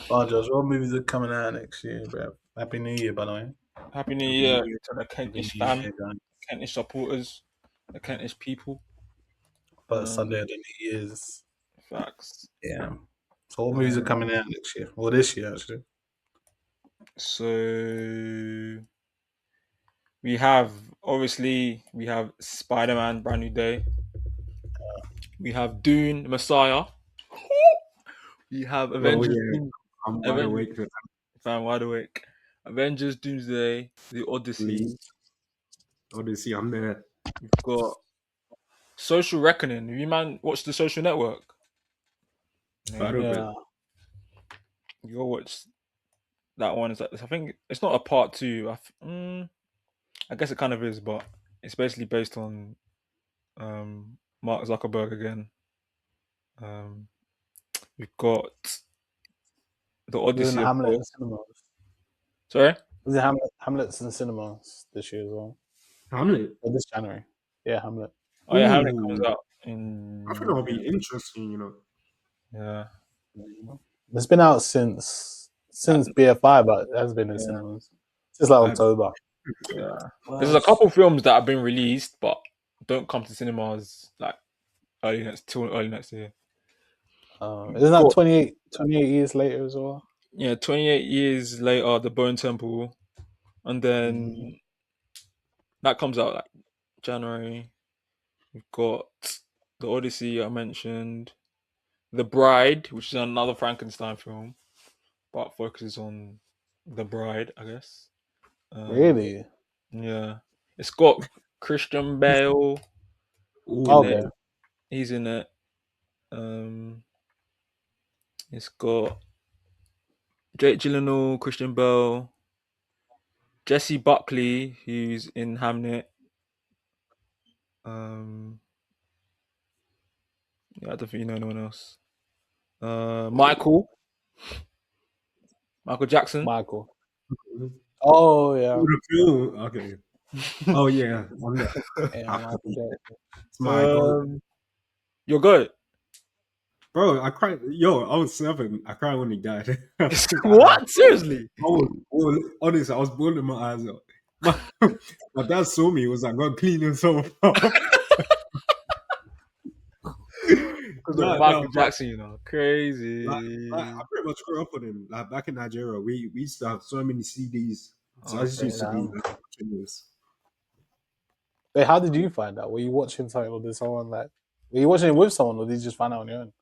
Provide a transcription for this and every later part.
Oh, Josh, what movies are coming out next year, bro? Happy New Year, by the way. Happy New Happy New Year Year. to the Happy Kentish New fam, Year, guys. Kentish supporters, the Kentish people. First Sunday of the New Year's. Facts. Yeah. So what movies are coming out next year? Well, this year, actually. So we have we have Spider-Man, Brand New Day. We have Dune, Messiah. We have Oh Avengers, yeah, I'm wide Avengers, awake for that. fam, wide awake. Avengers, Doomsday, The Odyssey. Please. Odyssey, I'm there. We've got Social Reckoning. Have you man watch The Social Network? Part Yeah, of it. Yeah. you go watch that one. Is like I think it's not a part two. I guess it kind of is, but it's basically based on Mark Zuckerberg again. Um, we've got The Doing Odyssey, of Hamlet in course. cinemas. Sorry. Was it Hamlet's in cinemas this year as well? Hamlet. Or this January? Yeah, Hamlet. Oh yeah, Hamlet comes Ooh, out I think in that'll be interesting. yeah. It's been out since That, BFI, but it has been in yeah, cinemas since like That's October. yeah. There's a Gosh. couple films that have been released but don't come to cinemas like early next year. Isn't that Got 28 years later as well? 28 years later, The Bone Temple, and Mm-hmm. then that comes out like January. We've got The Odyssey I mentioned, The Bride, which is another Frankenstein film, but focuses on the bride, I guess. Um, Really? yeah, it's got Christian Bale in Okay. it. ooh. He's in it. Um, it's got Jake Gyllenhaal, Christian Bale, Jesse Buckley, who's in Hamnet. Um, yeah, I don't think you know anyone else. Michael Jackson. Michael. Oh yeah. Ooh, the film. Okay. Oh yeah, I'm there. Yeah, Michael Jackson. It's my goal. um, you're good. Bro, I cried. Yo, I was 7. I cried when he died. I think What? Seriously? honestly, I was bawling my eyes out. My, my dad saw me. He was like, "God, clean yourself up." Because of No, Michael but Jackson, like, I crazy. pretty much grew up on him. Like back in Nigeria, we used to have so many CDs. So I Oh, just fair used to enough. be Damn. like watching this. Wait, how did you find out? Were you watching something or did someone like were you watching it with someone or did you just find out on your own?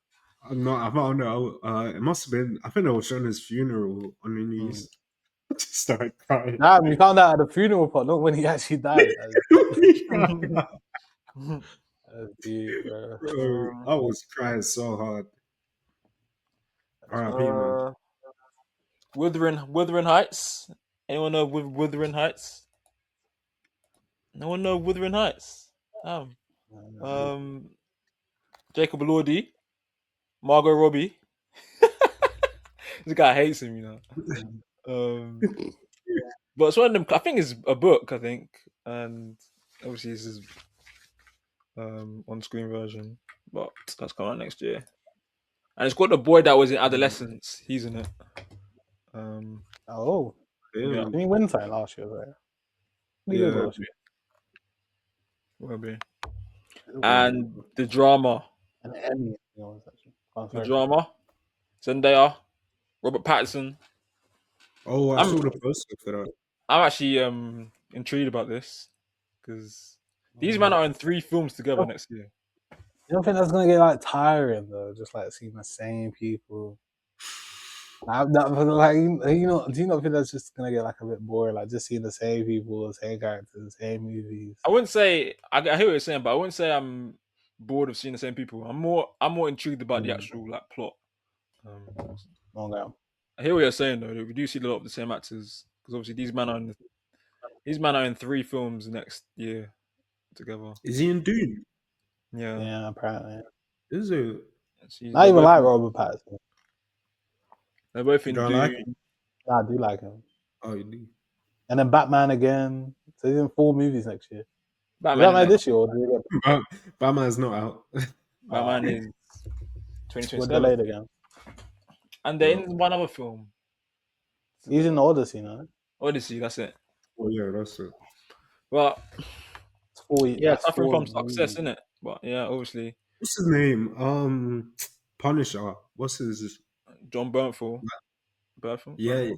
No, I don't know. It must have been. I think they were showing his funeral on the Hmm. news. I just started crying. Nah, we found out at the funeral part, not when he actually died. That's deep, bro. Bro, I was crying so hard. R.I.P. man. uh, Wuthering Heights. Anyone know Wuthering Heights? No one know Wuthering Heights. Damn. Um, Jacob Elordi, Margot Robbie. This guy hates him. Um, but it's one of them. I think it's a book. I think, and obviously this is on-screen version, but that's coming out next year. And it's got the boy that was in Adolescence. He's in it. Um, Oh, yeah, Damn. didn't he win something last year, right? What did he win Yeah. last year? will be. Oh, And the drama, An Emmy. Actually. Oh, the sorry. drama, Zendaya, Robert Pattinson. oh, I I'm saw the poster for that. I'm actually intrigued about this because these men are in 3 films together next year. You don't think that's gonna get like tiring though? Just like seeing the same people. Like do you not think that's just gonna get like a bit boring? Like just seeing the same people, the same characters, the same movies. I wouldn't say I hear what you're saying, but I wouldn't say I'm bored of seeing the same people. I'm more intrigued about the actual like plot. Um, Okay. I hear what you're saying though. That we do see a lot of the same actors because obviously these men are in 3 films next year together. Is he in Dune? Yeah, Yeah, apparently. Is it? I even like Robert Pattinson. They're both You in don't like Dune. him? Nah, I do like him. Oh, you do. And then Batman again. So he's in 4 movies next year. Is Batman Batman next. this year or did it get Batman's not out. Batman is we're 2027. delayed again? And they're Yeah. in one other film, He's in the Odyssey now. Odyssey. That's it. Oh yeah, that's it. Well, It's 4. yeah, That's suffering 4 from success, movies. isn't it? But yeah, obviously, What's his name? Punisher. What's his? John Bernthal. Bernthal. Yeah,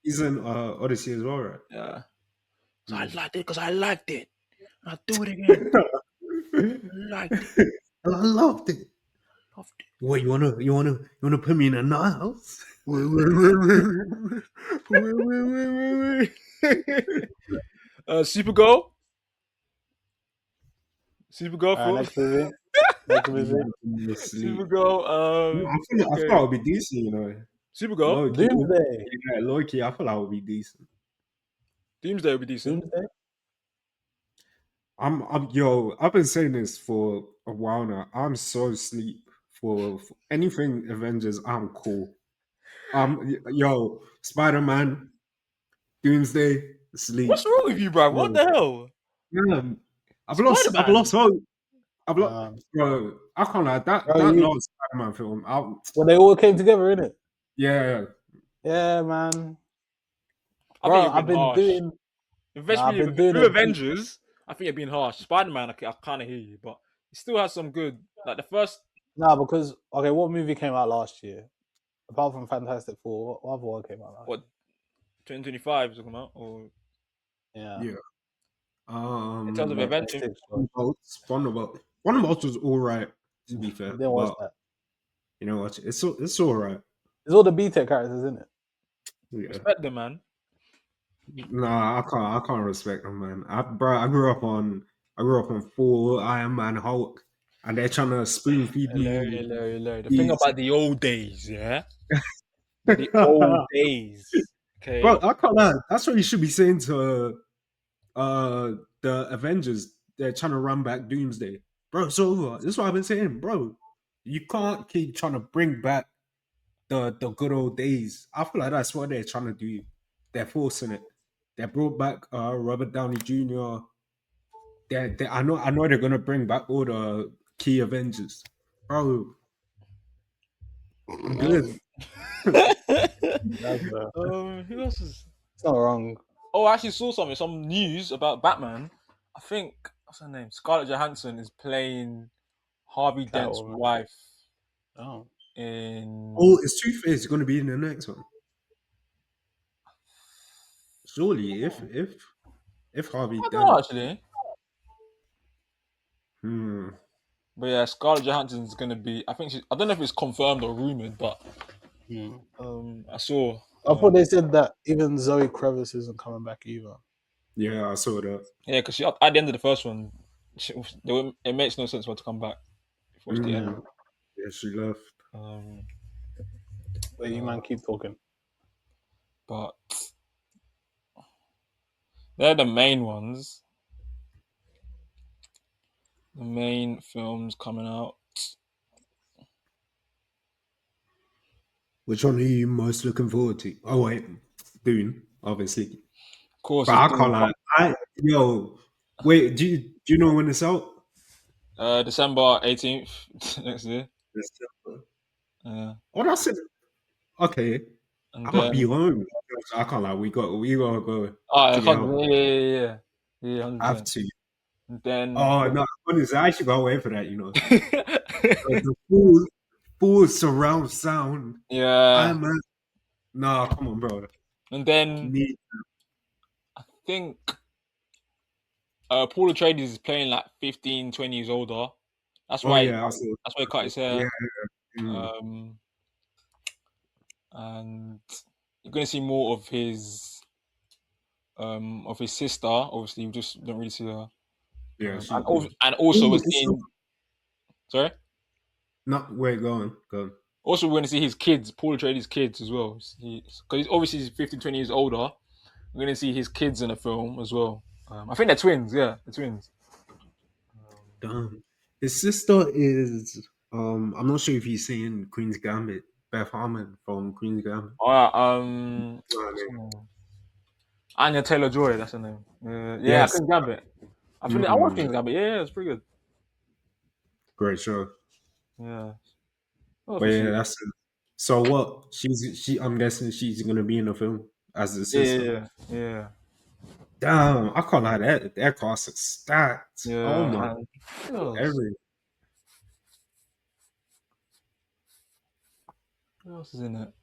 he's in Odyssey as well, right? Yeah. So I Mm. liked it because I liked it. And I'll do it again. I liked it. I loved it. Loved it. What you wanna put me in a nut house? Supergirl. Supergirl Alright, for next movie. Next movie. Sleep. Supergirl. No, I Okay. thought it would be decent, you know. Supergirl. Low key, Doomsday. yeah, low key. I thought that would be decent. Doomsday would be decent. Doomsday. Yo. I've been saying this for a while now. I'm so sleep for anything Avengers. I'm cool. Yo, Spider Man, Doomsday, What's sleep. wrong with you, bro? What Bro, the hell? man, Spider I've Man. lost hope. Um, Bro. I can't lie. That bro, that you. last Spider Man film. Well, they all came together, innit? Yeah, Yeah, man. I Bro, think you're I've being been harsh. doing. Nah, I've Especially been doing through a deep. Avengers, I think you're being harsh. Spider Man, I kind of hear you, but it still has some good. Like the first, Nah, because okay, what movie came out last year? Apart from Fantastic Four, what other one came out last what 2025 is talking about, or year? yeah. in terms of event, 2026. Bro. Thunderbolts was all right, to be fair, Didn't watch but that. you know what? It's all right. There's all the BTEC characters in it. Yeah. respect them, man. Nah, I can't respect them, man. I grew up on full Iron Man Hulk, and they're trying to spoon feed me Hilarious. The thing these. about the old days, yeah, the old days. Bro, Okay, I can't lie. That's what you should be saying to the Avengers. They're trying to run back Doomsday. Bro, it's over. This is what I've been saying, bro. You can't keep trying to bring back the good old days. I feel like that's what they're trying to do. They're forcing it. They brought back Robert Downey Jr. I know they're gonna bring back all the key Avengers. Bro, I'm good. um, That's who else is? it's not wrong. Oh, I actually saw some news about Batman. I think what's her name? Scarlett Johansson is playing Harvey Dent's Catwoman. wife Oh, in. Oh, it's Two-Face gonna be in the next one. Surely, if Harvey I don't know Dent. actually, Hmm. but yeah, Scarlett Johansson's gonna be. I think I don't know if it's confirmed or rumored, but hmm. I saw. I thought they said that even Zoe Kravitz isn't coming back either. Yeah, I saw that. Yeah, because at the end of the first one, it makes no sense for her to come back. If it was the end. Mm. Yeah, she left. Um, But you man keep talking. but they're the main ones. The main films coming out. Which one are you most looking forward to? Oh wait, Dune, obviously. Of course, But it's I can't Doom. lie. Wait, do you know when it's out? December 18th next year. December. Yeah, Oh, that's it. Okay, and I might be then home. I can't lie. We gotta go. oh, Check it out. 100, yeah, I have 100%. to. And then Oh no, honestly, I actually gotta wait for that. The full surround sound. yeah, I'm a nah. Come on, bro. and then Need. I think Paul Atreides is playing like 15, 20 years older. That's Oh why yeah, I saw. that's why he cut his Yeah. hair. Mm. Um, and you're gonna see more of his sister. Obviously, you just don't really see her. Yeah, And, she. also we're Ooh, it's seeing. Sorry. not. Wait, go on, go on. Also, we're going to see his kids, Paul Atreides' kids as well. Because he's obviously he's 15, 20 years older. We're going to see his kids in the film as well. I think they're twins. Yeah, they're twins. Damn. His sister is. I'm not sure if he's saying Queen's Gambit. Beth Harmon from Queen's Gambit. All right. Oh, What's her name? Anya Taylor Joy. That's her name. Yeah, yes. Queen's Gambit. I watched Mm, Queen's Gambit. Yeah, it's pretty good. great show. Yeah. What else But we yeah, see? that's it. So what? She. I'm guessing she's gonna be in the film as the sister. Yeah. Damn, I can't lie. That cast is stacked. Oh my, And who else? every. Who else is in it?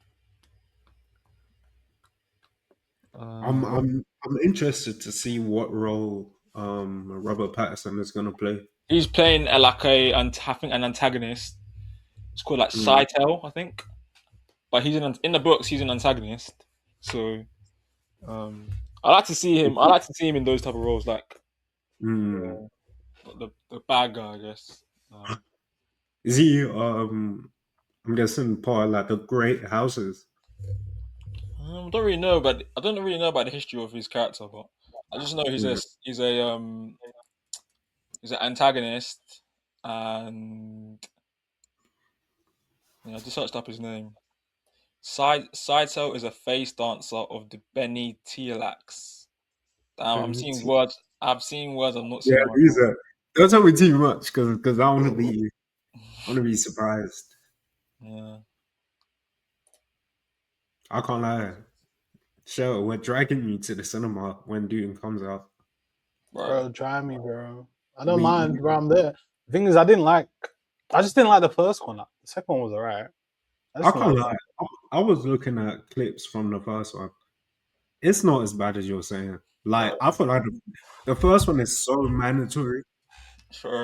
I'm Um, I'm I'm interested to see what role Robert Pattinson is gonna play. he's playing like I think an antagonist. It's called like Mm, Scytale, I think. But in the books. He's an antagonist. So I like to see him. I like to see him in those type of roles, like mm. the bad guy, I guess. Is he? I'm guessing part of like the great houses. Don't really know, but I don't really know about the history of his character. But I just know Mm, he's an antagonist, and I just searched up his name. Saito is a face dancer of the Beni Tialax. Damn, I'm seeing Benitez. words. I've seen words I've not Yeah, seen in my these life. are. Don't tell me too much because I want to be surprised. Yeah, I can't lie. Sure, we're dragging you to the cinema when Dune comes out. bro. Bro, try me, bro. I don't We, mind, bro. I'm there. The thing is, I just didn't like the first one. The second one was alright. I I just didn't can't like the lie. second. I was looking at clips from the first one. It's not as bad as you're saying. Like Bro, I feel like the first one is so mandatory.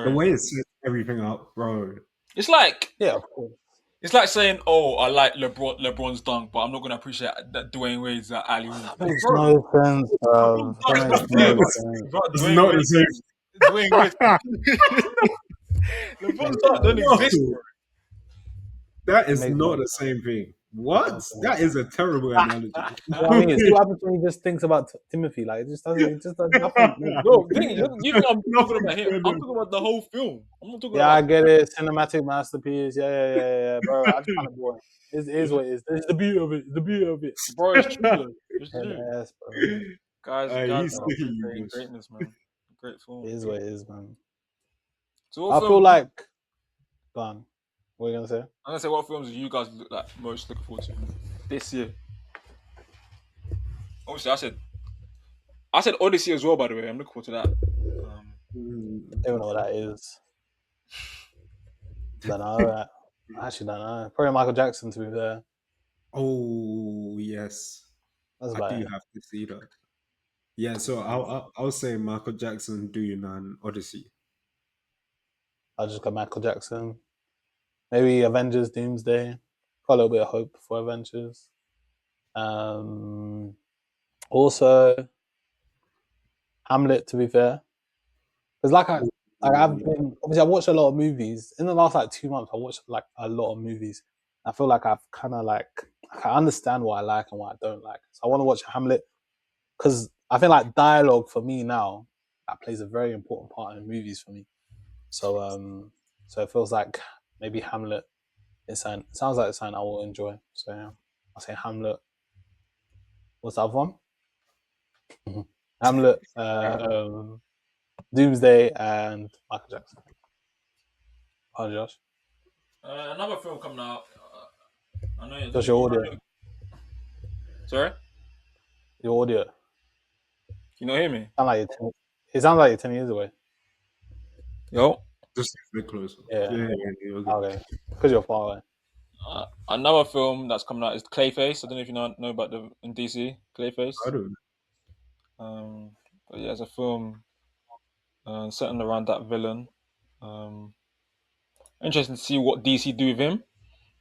The sure. way it sets everything up, bro. It's like Yeah, of course. it's like saying, "Oh, I like LeBron's dunk, but I'm not gonna appreciate that Dwayne Wade's alley oop." That makes Bro, no sense, LeBron's bro. That dunk is makes not fair, no bro. sense. Bro, It's not the same. Dwayne Wade, LeBron's Makes dunk no don't sense. exist, No, bro. that It is makes no not the sense. same thing. Makes no What? sense. That is a terrible analogy. What I mean is, what happens when he just thinks about Timothy? Like, it just doesn't. It just does nothing. Makes any No, sense. you think I'm talking Nothing about him? I'm further. talking about the whole film. I'm not talking Yeah, I about get it. Cinematic masterpiece. Yeah, bro. I just find it boring. It is what it is. It's the beauty of it. It's the beauty of it. bro. It's true though. It's And true. ass, bro. Guys He's are So, sticking you, appreciating Bush. greatness, man. Great it film. is what it is, man. So what I feel films? like, go on. What are you gonna say? I'm gonna say what films are you guys look like most looking forward to this year? Obviously, I said Odyssey as well. By the way, I'm looking forward to that. Mm. I don't know what that is. Don't know. I actually don't know. Probably Michael Jackson to be there. Oh yes, That's I about do it. have to see that. Yeah, so I'll say Michael Jackson, Dune, and Odyssey. I'll just go Michael Jackson. Maybe Avengers Doomsday. Got a little bit of hope for Avengers. Also Hamlet to be fair. Because I've Ooh, been obviously I watched a lot of movies. In the last like 2 months I watched like a lot of movies. I feel like I've kinda like I understand what I like and what I don't like. So I want to watch Hamlet because I feel like dialogue for me now that plays a very important part in movies for me. So so it feels like maybe Hamlet sounds like it's something I will enjoy. So yeah, I'll say Hamlet. What's the other one? Hamlet, Doomsday, and Michael Jackson. Oh, Josh. Another film coming out. I know. Josh, your audio. Sorry, Your audio. you not hear me? Sound like it sounds like you're 10 years away. Yo, just a bit closer. Yeah. Yeah, okay. Okay. Because you're far away. another film that's coming out is Clayface. I don't know if you know about the in DC I Clayface. don't. But yeah, it's a film centered around that villain. Um, Interesting to see what DC do with him.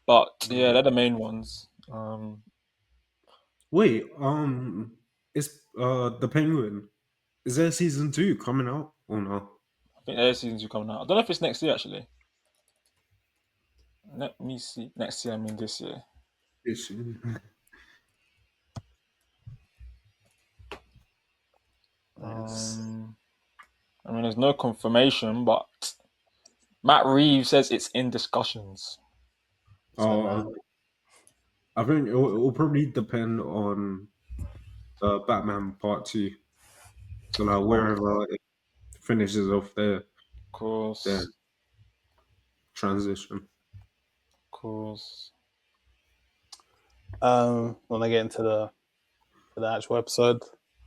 But yeah, they're the main ones. Wait, is the Penguin? Is there season 2 coming out or no? I think their seasons are coming out. I don't know if it's next year actually. Let me see. Next year, I mean this year. It's, yes. I mean, there's no confirmation, but Matt Reeves says it's in discussions. So Oh, I think it will probably depend on Batman Part 2. So like wherever it finishes off their course, transition. course. When I get into the actual episode,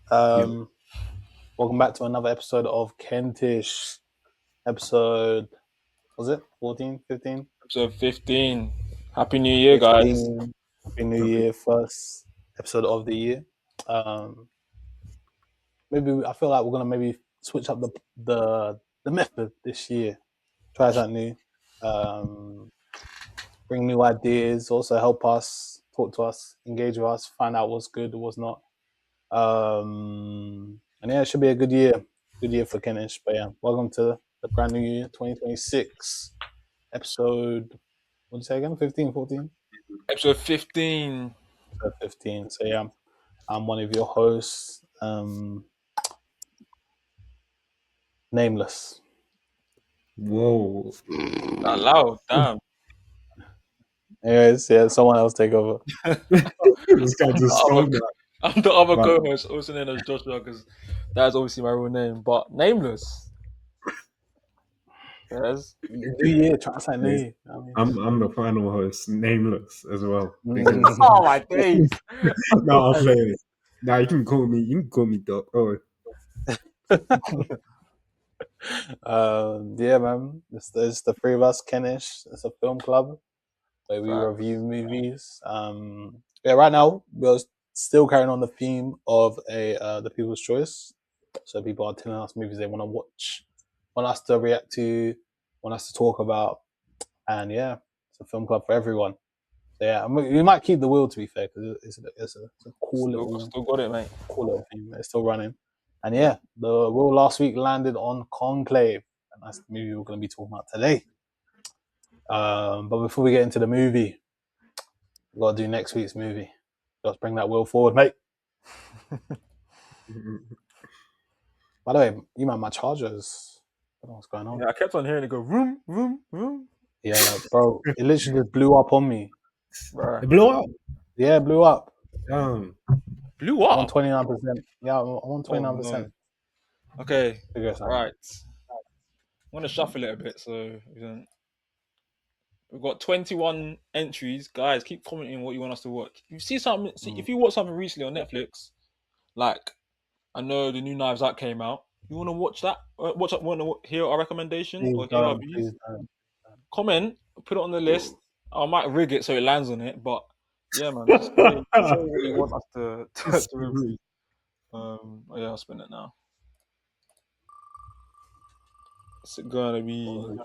welcome back to another episode of Kentish. Episode, was it 14, 15? Episode 15. Happy New Year, guys. 15. Happy New Year, first episode of the year. Maybe I feel like we're gonna maybe switch up the method this year. Try something new. Bring new ideas. Also help us, talk to us, engage with us, find out what's good, what's not. And yeah, it should be a good year. Good year for Kentish. But yeah, welcome to the brand new year, 2026 episode. What did you say again? 15, 14? Episode 15. Episode 15. So yeah, I'm one of your hosts. Nameless. Whoa. Not loud, damn. Anyways, yeah, someone else take over. This guy just stole that. I'm the other Right. co-host, also known as Joshua, because that's obviously my real name, but nameless. Yes. New year, try something new. You know what I mean? I'm the final host, nameless as well. Oh my days. No, I'm playing. Nah, you can call me Doc. Oh, Yeah, man. It's the three of us, Kentish. It's a film club where we Facts. review movies. Yeah, right now we're still carrying on the theme of the People's Choice. So people are telling us movies they want to watch, want us to react to, want us to talk about, and yeah, it's a film club for everyone. So yeah, we might keep the wheel, to be fair, because it's a cool Still got it, mate. little theme. It's still running. And yeah, the wheel last week landed on Conclave, and that's the movie we're going to be talking about today. But before we get into the movie, we've got to do next week's movie. Let's bring that wheel forward, mate. By the way, you man, my chargers. I don't know what's going on. Yeah, I kept on hearing it go vroom, vroom, vroom. Yeah, bro, it literally just blew up on me. Right. it blew up. Yeah, it blew up. Damn. Blew I'm on up. 29%. Yeah, I'm on 29%. no. Okay. Figure it out. Right. I'm gonna shuffle it a bit, so we've got 21 entries. Guys, keep commenting what you want us to watch. If you see something, if you watch something recently on Netflix, like I know the new Knives Out came out. You want to watch that? Want to hear our recommendations Please or hear our don't, views? please don't. Comment, put it on the list. I might rig it so it lands on it, but yeah, man, just say what you want us to review. Yeah, I'll spin it now. It's gonna be.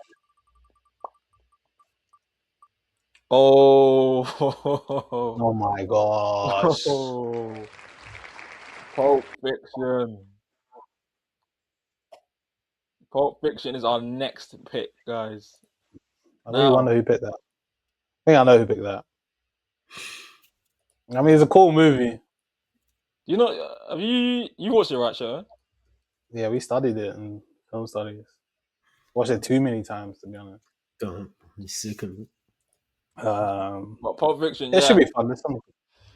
Oh, Oh my gosh. Pulp Fiction. Pulp Fiction is our next pick, guys. I really wonder who picked that. I think I know who picked that. I mean, it's a cool movie. You know, have you watched it, right, Sher? Yeah, we studied it in film studies. Watched it too many times, to be honest. Damn. You sick of it. But Pulp Fiction, it should be fun. There's some good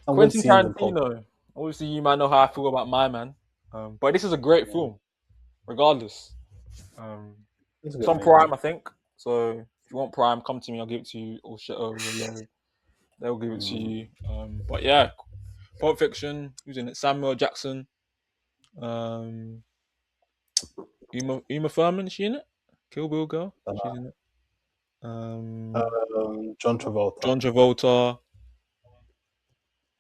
Quentin scenes in Pulp. Tarantino. Obviously, you might know how I feel about my man, but this is a great film, regardless. It's a It's good on movie. Prime, I think. So if you want Prime, come to me. I'll give it to you. Or they'll give it to you. But yeah, Pulp Fiction. Who's in it? Samuel Jackson. Uma Thurman. Is she in it? Kill Bill girl. She's in it. John Travolta. John Travolta.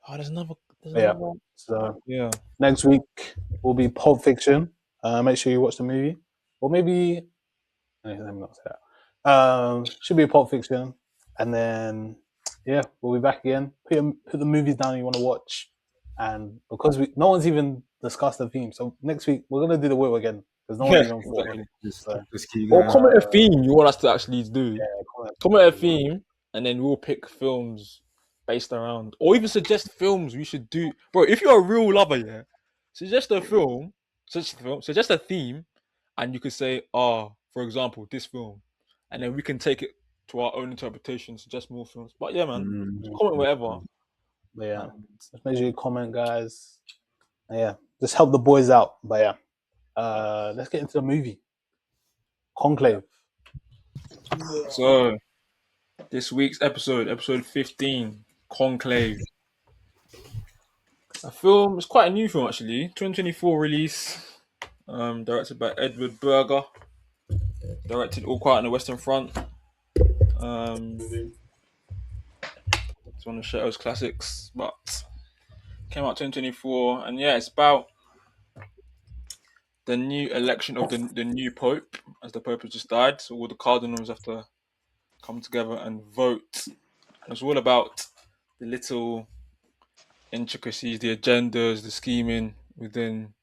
Oh, there's another. One. So Yeah. next week will be Pulp Fiction. Make sure you watch the movie, or maybe let me not say that. Should be Pulp Fiction, and then yeah, we'll be back again. Put the movies down you want to watch, and because no one's even discussed the theme, so next week we're gonna do the wheel again because no one's even thought of it. Just keep Or going. comment a theme you want us to actually do. Yeah, comment a theme, and then we'll pick films based around, or even suggest films we should do. Bro, if you're a real lover, yeah, suggest a film, suggest a theme, and you could say, for example, this film, and then we can take it to our own interpretation, suggest more films. But yeah, man, comment whatever. But yeah, just make sure you comment, guys. Yeah, just help the boys out. But yeah, let's get into the movie. Conclave. So, this week's episode 15, Conclave. A film. It's quite a new film actually. 2024 release. Directed by Edward Berger. Directed All Quiet on the Western Front. Movie. It's one of Shadow's classics, but came out 2024, and yeah, it's about the new election of the new pope, as the pope has just died. So all the cardinals have to come together and vote. And it's all about the little intricacies, the agendas, the scheming within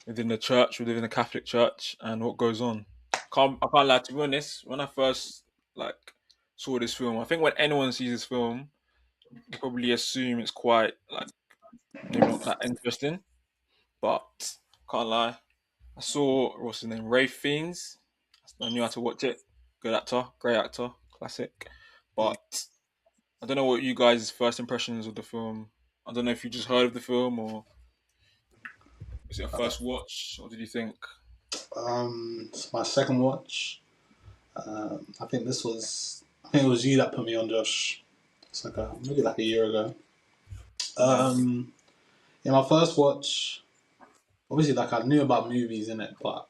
the church, within the Catholic Church, and what goes on. I can't lie, to be honest. When I first like saw this film, I think when anyone sees this film, they probably assume it's quite like maybe not that interesting. But can't lie, I saw what's his name, Ray Fiennes. I knew how to watch it. Good actor, great actor, classic. But I don't know what you guys' first impressions of the film. I don't know if you just heard of the film or was it a first watch? What did you think? It's my second watch. I think this was. I think it was you that put me on, Josh. It's like maybe like a year ago. Yeah. Yeah, my first watch. Obviously, like I knew about movies in it, but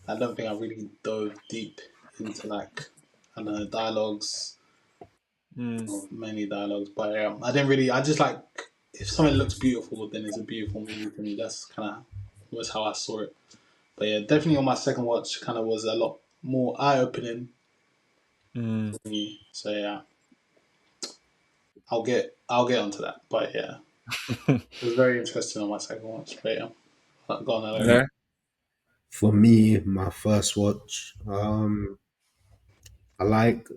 I don't think I really dove deep into like I don't know dialogues Mm, or many dialogues. But I didn't really. I just like if something looks beautiful, then it's a beautiful movie for me. That's kind of was how I saw it. But yeah, definitely on my second watch, kind of was a lot more eye opening mm. for me. So yeah, I'll get onto that. But yeah, it was very interesting on my second watch. But yeah, go on, Larry. Yeah. For me, my first watch, I like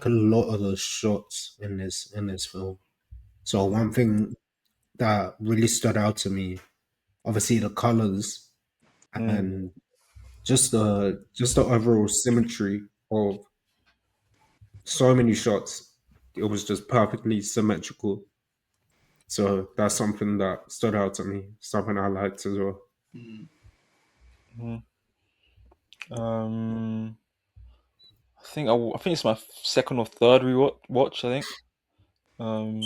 a lot of the shots in this film. So one thing that really stood out to me, obviously the colors Mm. and just the overall symmetry of so many shots. It was just perfectly symmetrical. So that's something that stood out to me. Something I liked as well. Mm. Mm. Um, I think it's my second or third rewatch. I think. Um,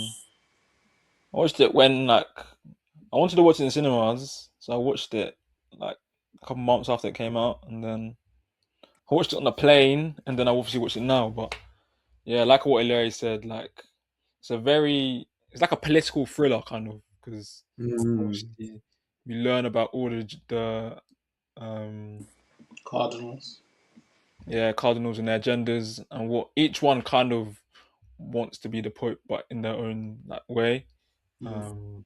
I watched it when like I wanted to watch it in cinemas, so I watched it like a couple months after it came out, and then I watched it on the plane, and then I obviously watched it now. But yeah, like what Larry said, like it's like a political thriller kind of because Mm, obviously we learn about all the um Cardinals. yeah cardinals and their agendas and what each one kind of wants to be the pope, but in their own like way. Mm. Um,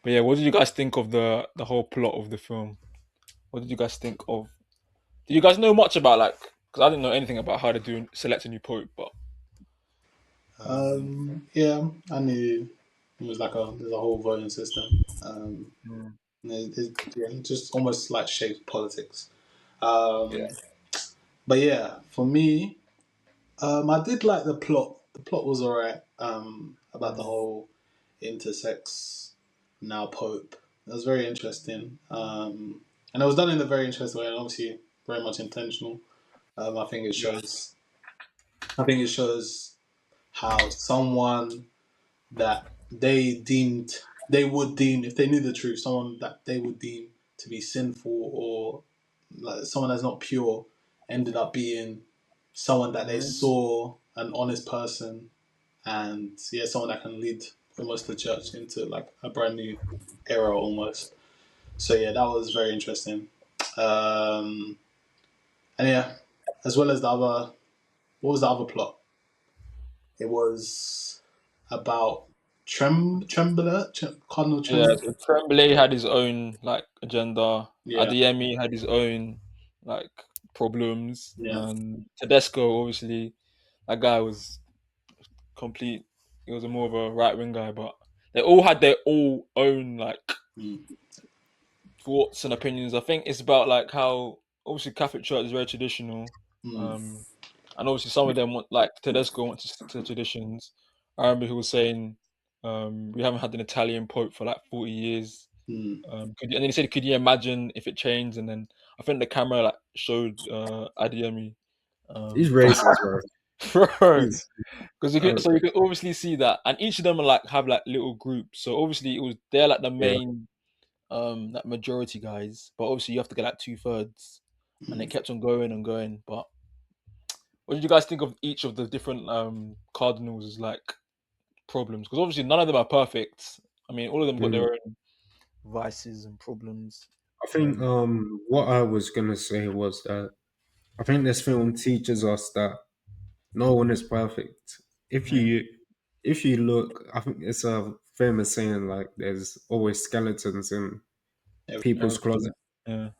but yeah, what did you guys think of the whole plot of the film? What did you guys think of? Do you guys know much about like? Because I didn't know anything about how to do select a new pope, but Yeah, I knew it was like there's a whole voting system. mm, Yeah, it just almost like shapes politics. yeah, Um, but yeah, for me, I did like the plot. The plot was alright. About the mm, whole intersex now pope. It was very interesting. And it was done in a very interesting way, and obviously very much intentional. I think it yeah, shows. I think it shows how someone that they would deem if they knew the truth, someone that they would deem to be sinful or like someone that's not pure, ended up being someone that they saw an honest person and yeah, someone that can lead almost the church into like a brand new era almost. So yeah, that was very interesting. Um, and yeah, as well as the other, what was the other plot? It was about Cardinal yeah. Tremblay. So Tremblay had his own like agenda. Yeah, Adeyemi had his own like problems, yeah, and Tedesco obviously that guy was complete. He was a more of a right wing guy, but they all had their all own like mm, thoughts and opinions. I think it's about like how obviously Catholic Church is very traditional, mm, um, and obviously some of them want like Tedesco wants to stick to the traditions. I remember he was saying we haven't had an Italian Pope for like 40 years. mm. And then he said, "Could you imagine if it changed?" And then I think the camera like showed Adeyemi. he's Um, racist, bro. Bro. Yes. Because you can obviously see that, and each of them are like have like little groups. So obviously they're like the Yeah. main that majority guys, but obviously you have to get like 2/3, and it kept on going and going. But what did you guys think of each of the different cardinals like problems? Because obviously none of them are perfect. I mean, all of them got Mm. their own vices and problems. I think what I was gonna say was that I think this film teaches us that no one is perfect. If Mm, you if you look, I think it's a famous saying like there's always skeletons in people's Everything. closet. yeah.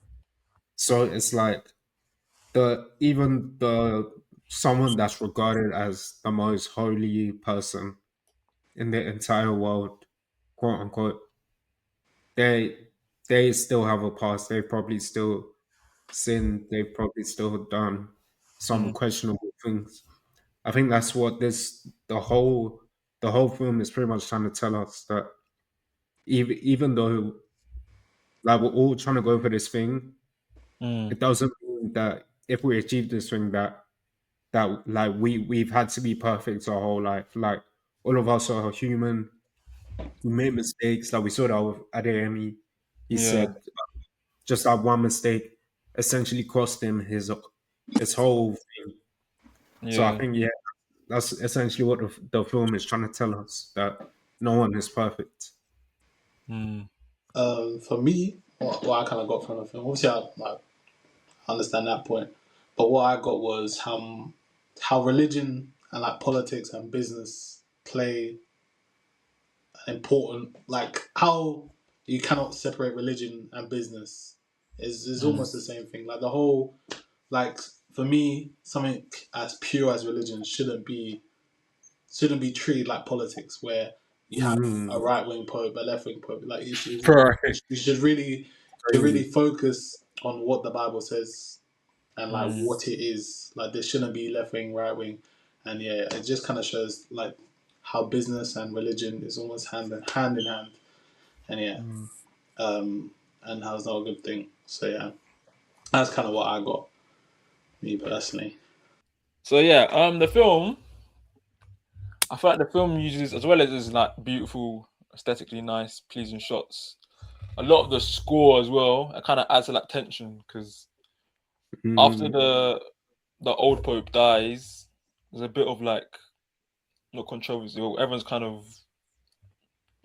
So it's like the someone that's regarded as the most holy person in the entire world, quote unquote, they they still have a past. They probably still sinned. They've probably still done some Mm, questionable things. I think that's what the whole film is pretty much trying to tell us that even though like we're all trying to go for this thing, mm, it doesn't mean that if we achieve this thing that like we've had to be perfect our whole life. Like all of us are human. We make mistakes. Like we saw that with Adeyemi. He yeah. said just that one mistake essentially cost him his whole thing. So I Yeah. think that's essentially what the film is trying to tell us, that no one is perfect. Mm, For me, what I kind of got from the film, obviously I like understand that point, but what I got was how religion and like politics and business play an important, like how you cannot separate religion and business is mm, almost the same thing. Like the whole, like for me, something as pure as religion shouldn't be treated like politics, where you have a Mm, right wing pope, a left wing pope. Like right. you should really crazy. focus on what the Bible says and like Mm, what it is. Like there shouldn't be left wing, right wing, and yeah, it just kind of shows like how business and religion is almost hand in hand, and yeah, mm. um, and how it's not a good thing. So yeah, that's kind of what I got, me personally. So yeah, the film. I feel like the film uses, as well as it's like beautiful, aesthetically nice, pleasing shots. A lot of the score as well. It kind of adds to like tension because after Mm, the old pope dies, there's a bit of like no controversy. Everyone's kind of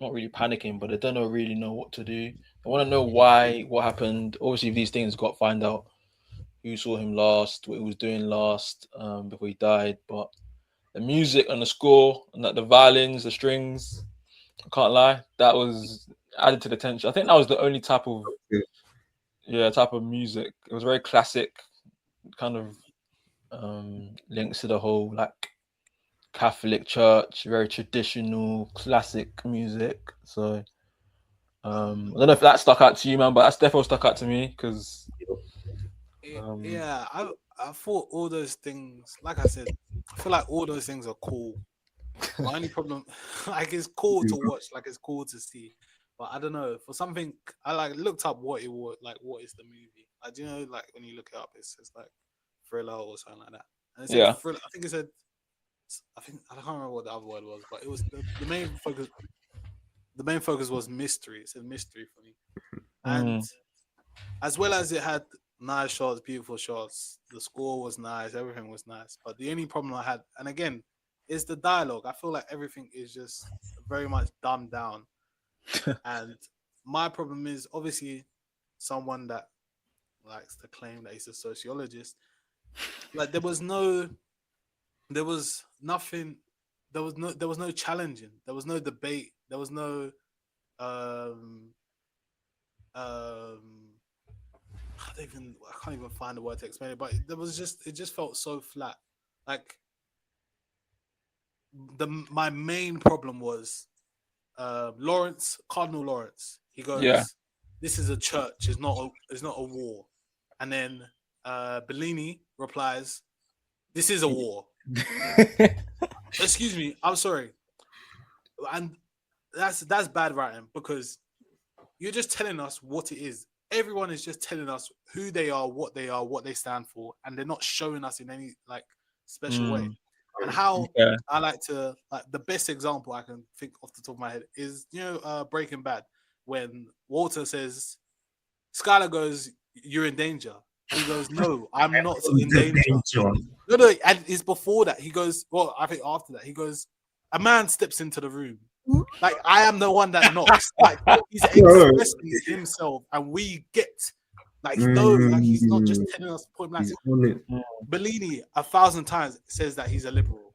not really panicking, but they don't really know what to do. They want to know why, what happened. Obviously, if these things got find out who saw him last, what he was doing last, before he died. But the music and the score and like the violins, the strings, I can't lie, that was added to the tension. I think that was the only yeah. type of music. It was very classic, kind of links to the whole like Catholic Church, very traditional, classic music. So I don't know if that stuck out to you, man, but that's definitely stuck out to me because um, Yeah, I thought all those things, like I said, I feel like all those things are cool. My only problem, like, it's cool to watch, like it's cool to see, but I don't know, for something I like looked up what it was, like what is the movie? Like, do you know, like when you look it up, it says like thriller or something like that, and it said yeah, thriller. I think it said, I think I can't remember what the other word was, but it was the main focus. The main focus was mystery. It said mystery for me, and mm, as well as it had nice shots, beautiful shots, the score was nice, everything was nice. But the only problem I had, and again, is the dialogue. I feel like everything is just very much dumbed down. And my problem is obviously someone that likes to claim that he's a sociologist. Like there was nothing, there was no challenging, there was no debate, there was no um um I can't even find the word to explain it, but there was just it just felt so flat. Like the my main problem was Cardinal Lawrence. He yeah. goes, "This is a church. It's not a war." And then Bellini replies, "This is a war." Excuse me. I'm sorry, and that's bad writing because you're just telling us what it is. Everyone is just telling us who they are, what they stand for, and they're not showing us in any like special way. Mm, And how Yeah. I like to the best example I can think off the top of my head is Breaking Bad, when Walter says, Skylar goes, "You're in danger." He goes, "No, I'm not in danger." No, and it's before that. He goes, well, I think after that, he goes, "A man steps into the room. Like, I am the one that knocks." Like, he's expressing himself, and we get, like, no, like, he's not just telling us point blank. He's on it. Bellini 1,000 times says that he's a liberal.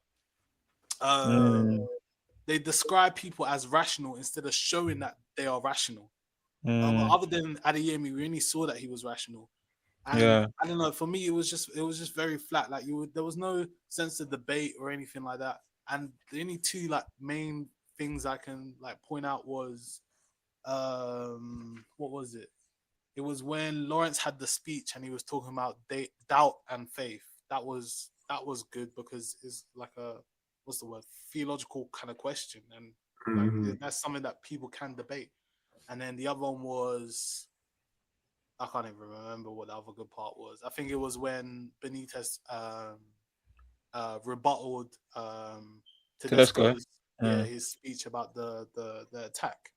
They describe people as rational instead of showing that they are rational. Other than Adeyemi, we only saw that he was rational. And I don't know. For me, it was just very flat. Like, there was no sense of debate or anything like that. And the only two like main things I can like point out was, what was it? It was when Lawrence had the speech and he was talking about doubt and faith. That was good because it's like a, what's the word, theological kind of question, and like that's something that people can debate. And then the other one was, I can't even remember what the other good part was. I think it was when Benitez rebutted Tedesco's his speech about the attack.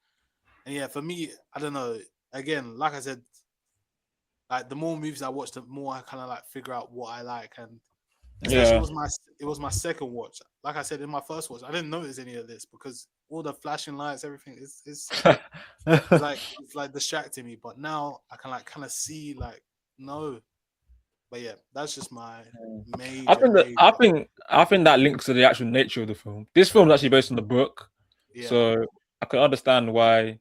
And yeah, for me, I don't know. Again, like I said, like the more movies I watch, the more I kind of like figure out what I like. And especially it was my second watch. Like I said, in my first watch, I didn't notice any of this because all the flashing lights, everything is it's like distracting me. But now I can like kind of see like, no. But yeah, that's just my major. I think that links to the actual nature of the film. This film is actually based on the book, so I can understand why.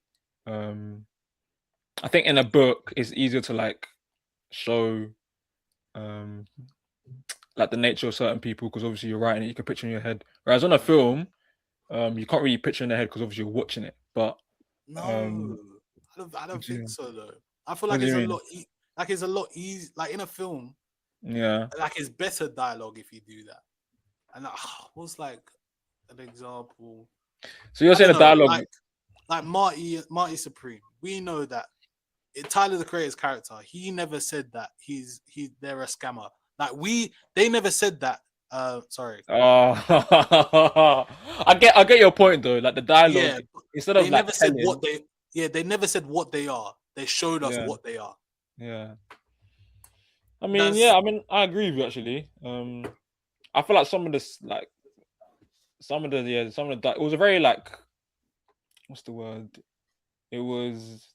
I think in a book it's easier to like show like the nature of certain people because obviously you're writing it, you can picture in your head. Whereas on a film, you can't really picture in the head because obviously you're watching it. But no, I don't think so though. I feel What like do it's you a mean? lot like it's a lot easy. Like in a film, Yeah, like it's better dialogue if you do that. And what's like an example? so you're I saying don't the know, dialogue. like Marty Supreme. We know that Tyler the Creator's character, he never said that they're a scammer. Like they never said that. Sorry. Oh, I get your point though. Like the dialogue, Yeah, instead they of like never said telling, what they. Yeah, they never said what they are. They showed us what they are. yeah. I mean, I agree with you actually. I feel like some of this, like it was a very like, what's the word? It was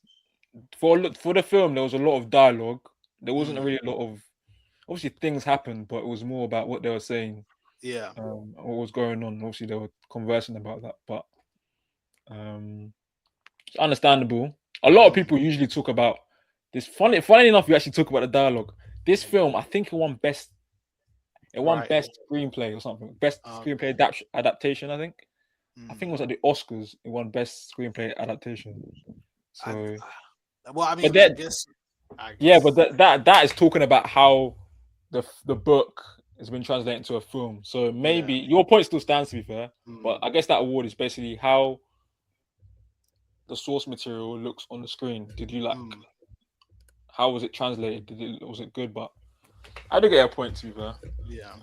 for the film. There was a lot of dialogue. There wasn't really a lot of, obviously things happened, but it was more about what they were saying. Yeah. What was going on. Obviously they were conversing about that, but it's understandable. A lot of people usually talk about this. Funny enough, you actually talk about the dialogue. This film, I think it won best screenplay or something. Best screenplay adaptation, I think. I think it was at the Oscars. It won best screenplay adaptation. So, well, I mean, but I guess. Yeah, but that is talking about how the book has been translated into a film. So maybe your point still stands, to be fair. But I guess that award is basically how the source material looks on the screen. Did you like? How was it translated? Was it good? But I do get a point, to be fair. Yeah.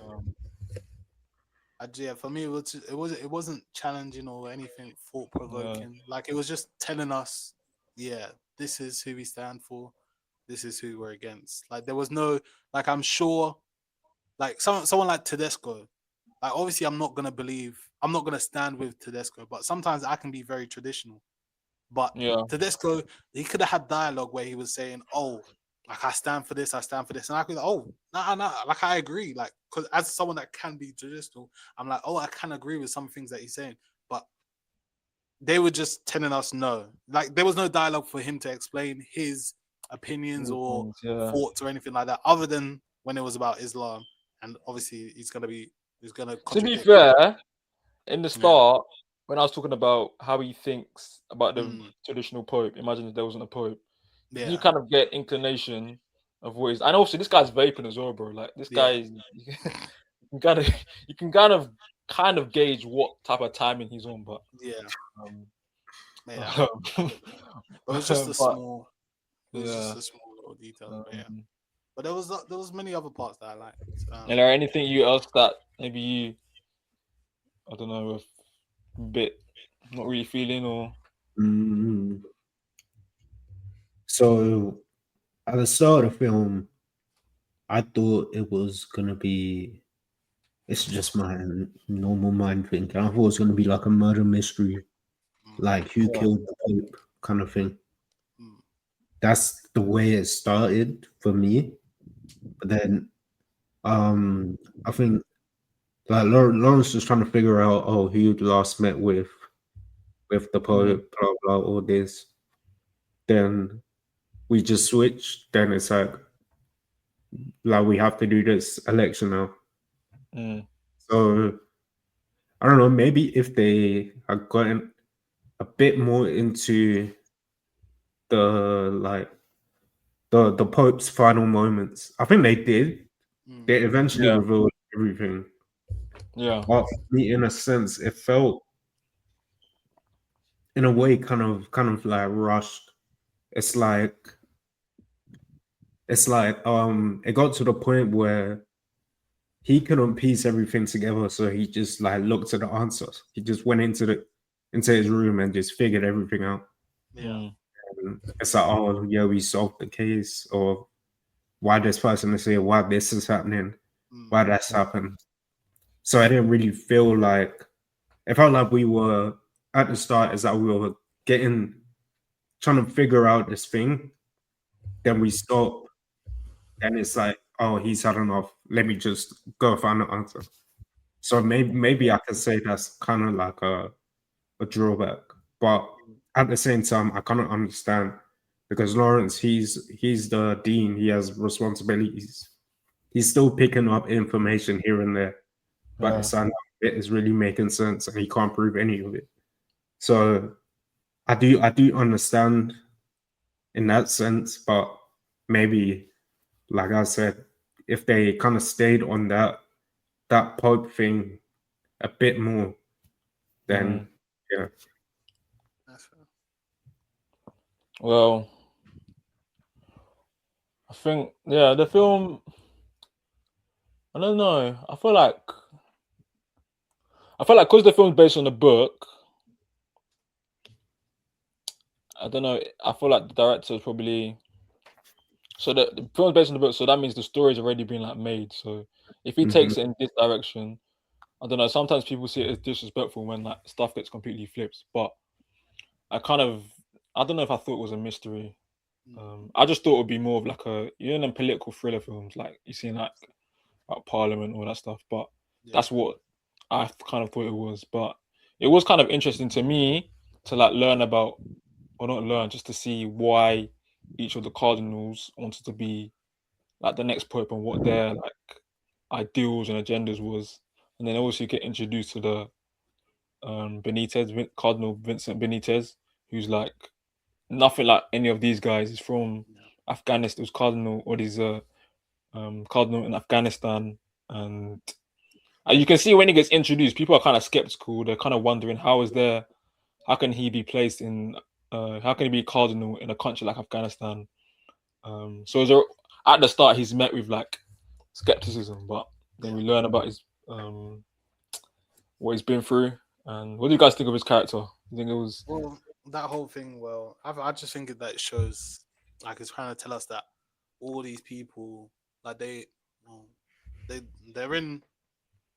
Yeah, for me, it wasn't challenging or anything thought provoking. Yeah. Like it was just telling us, this is who we stand for. This is who we're against. Like there was no, like I'm sure, like someone like Tedesco. Like obviously, I'm not gonna stand with Tedesco, but sometimes I can be very traditional. But Tedesco, he could have had dialogue where he was saying, "Oh, like I stand for this, and I could, "Oh, nah, like I agree." Like, because as someone that can be traditional, I'm like, "Oh, I can agree with some things that he's saying," but they were just telling us no. Like there was no dialogue for him to explain his opinions or thoughts or anything like that, other than when it was about Islam, and obviously he's gonna. To be fair, in the start, when I was talking about how he thinks about the traditional pope, imagine if there wasn't a pope. You kind of get inclination of what is, and also this guy's vaping as well, bro. Like this guy is, you can kind of gauge what type of timing he's on, but it was just a small, just a small little detail. But there was many other parts that I liked. Is there anything else that maybe I don't know, a bit not really feeling or. Mm. So at the start of the film, I thought it was gonna be. It's just my normal mind thinking. I thought it was gonna be like a murder mystery, like who Yeah. killed the Pope kind of thing. Mm. That's the way it started for me. But then, I think like Lawrence was trying to figure out, oh, who you last met with the Mm, Pope, blah blah, all this. Then we just switched. Then it's like we have to do this election now. mm, So I don't know. Maybe if they had gotten a bit more into the like the Pope's final moments, I think they did. Mm. They eventually yeah. revealed everything. Yeah. But for me, in a sense, it felt in a way kind of like rushed. It's like it got to the point where he couldn't piece everything together, so he just like looked at the answers. He just went into his room and just figured everything out. Yeah. Mm, And it's like, oh yeah, we solved the case, or why this person is here, why this is happening, Mm. why that's happened. So I didn't really feel like it felt like we were at the start is that we were getting trying to figure out this thing. Then we stop. Then it's like, oh, he's had enough. Let me just go find the answer. So maybe I can say that's kind of like a drawback. But at the same time, I kind of understand because Lawrence, he's the dean. He has responsibilities. He's still picking up information here and there, but yeah. it's not it is really making sense, and he can't prove any of it. So I do understand in that sense, but maybe like I said, if they kind of stayed on that Pope thing a bit more, Mm. then yeah. That's fair. Well, I think yeah, the film. I don't know. I feel like because the film's based on the book. I don't know. I feel like the director is probably so the film's based on the book, so that means the story's already been like made. So if he Mhm. takes it in this direction, I don't know. Sometimes people see it as disrespectful when like stuff gets completely flipped, but I kind of I don't know if I thought it was a mystery. Mm. I just thought it would be more of like them political thriller films, like you see like about Parliament, all that stuff. But Yeah. that's what I kind of thought it was. But it was kind of interesting to me to like learn about, or not learn, just to see why each of the cardinals wanted to be like the next pope and what their like ideals and agendas was. And then also you get introduced to the Cardinal Vincent Benitez, who's like nothing like any of these guys. He's from Yeah. Afghanistan. It was cardinal, or he's a cardinal in Afghanistan, and you can see when he gets introduced, people are kind of skeptical. They're kind of wondering how can he be placed in, how can he be cardinal in a country like Afghanistan? So at the start, he's met with like skepticism, but then Yeah. we learn about his what he's been through. And what do you guys think of his character? You think it was? Well, that whole thing. Well, I just think that it shows, like, it's trying to tell us that all these people, like, well, they, they're in.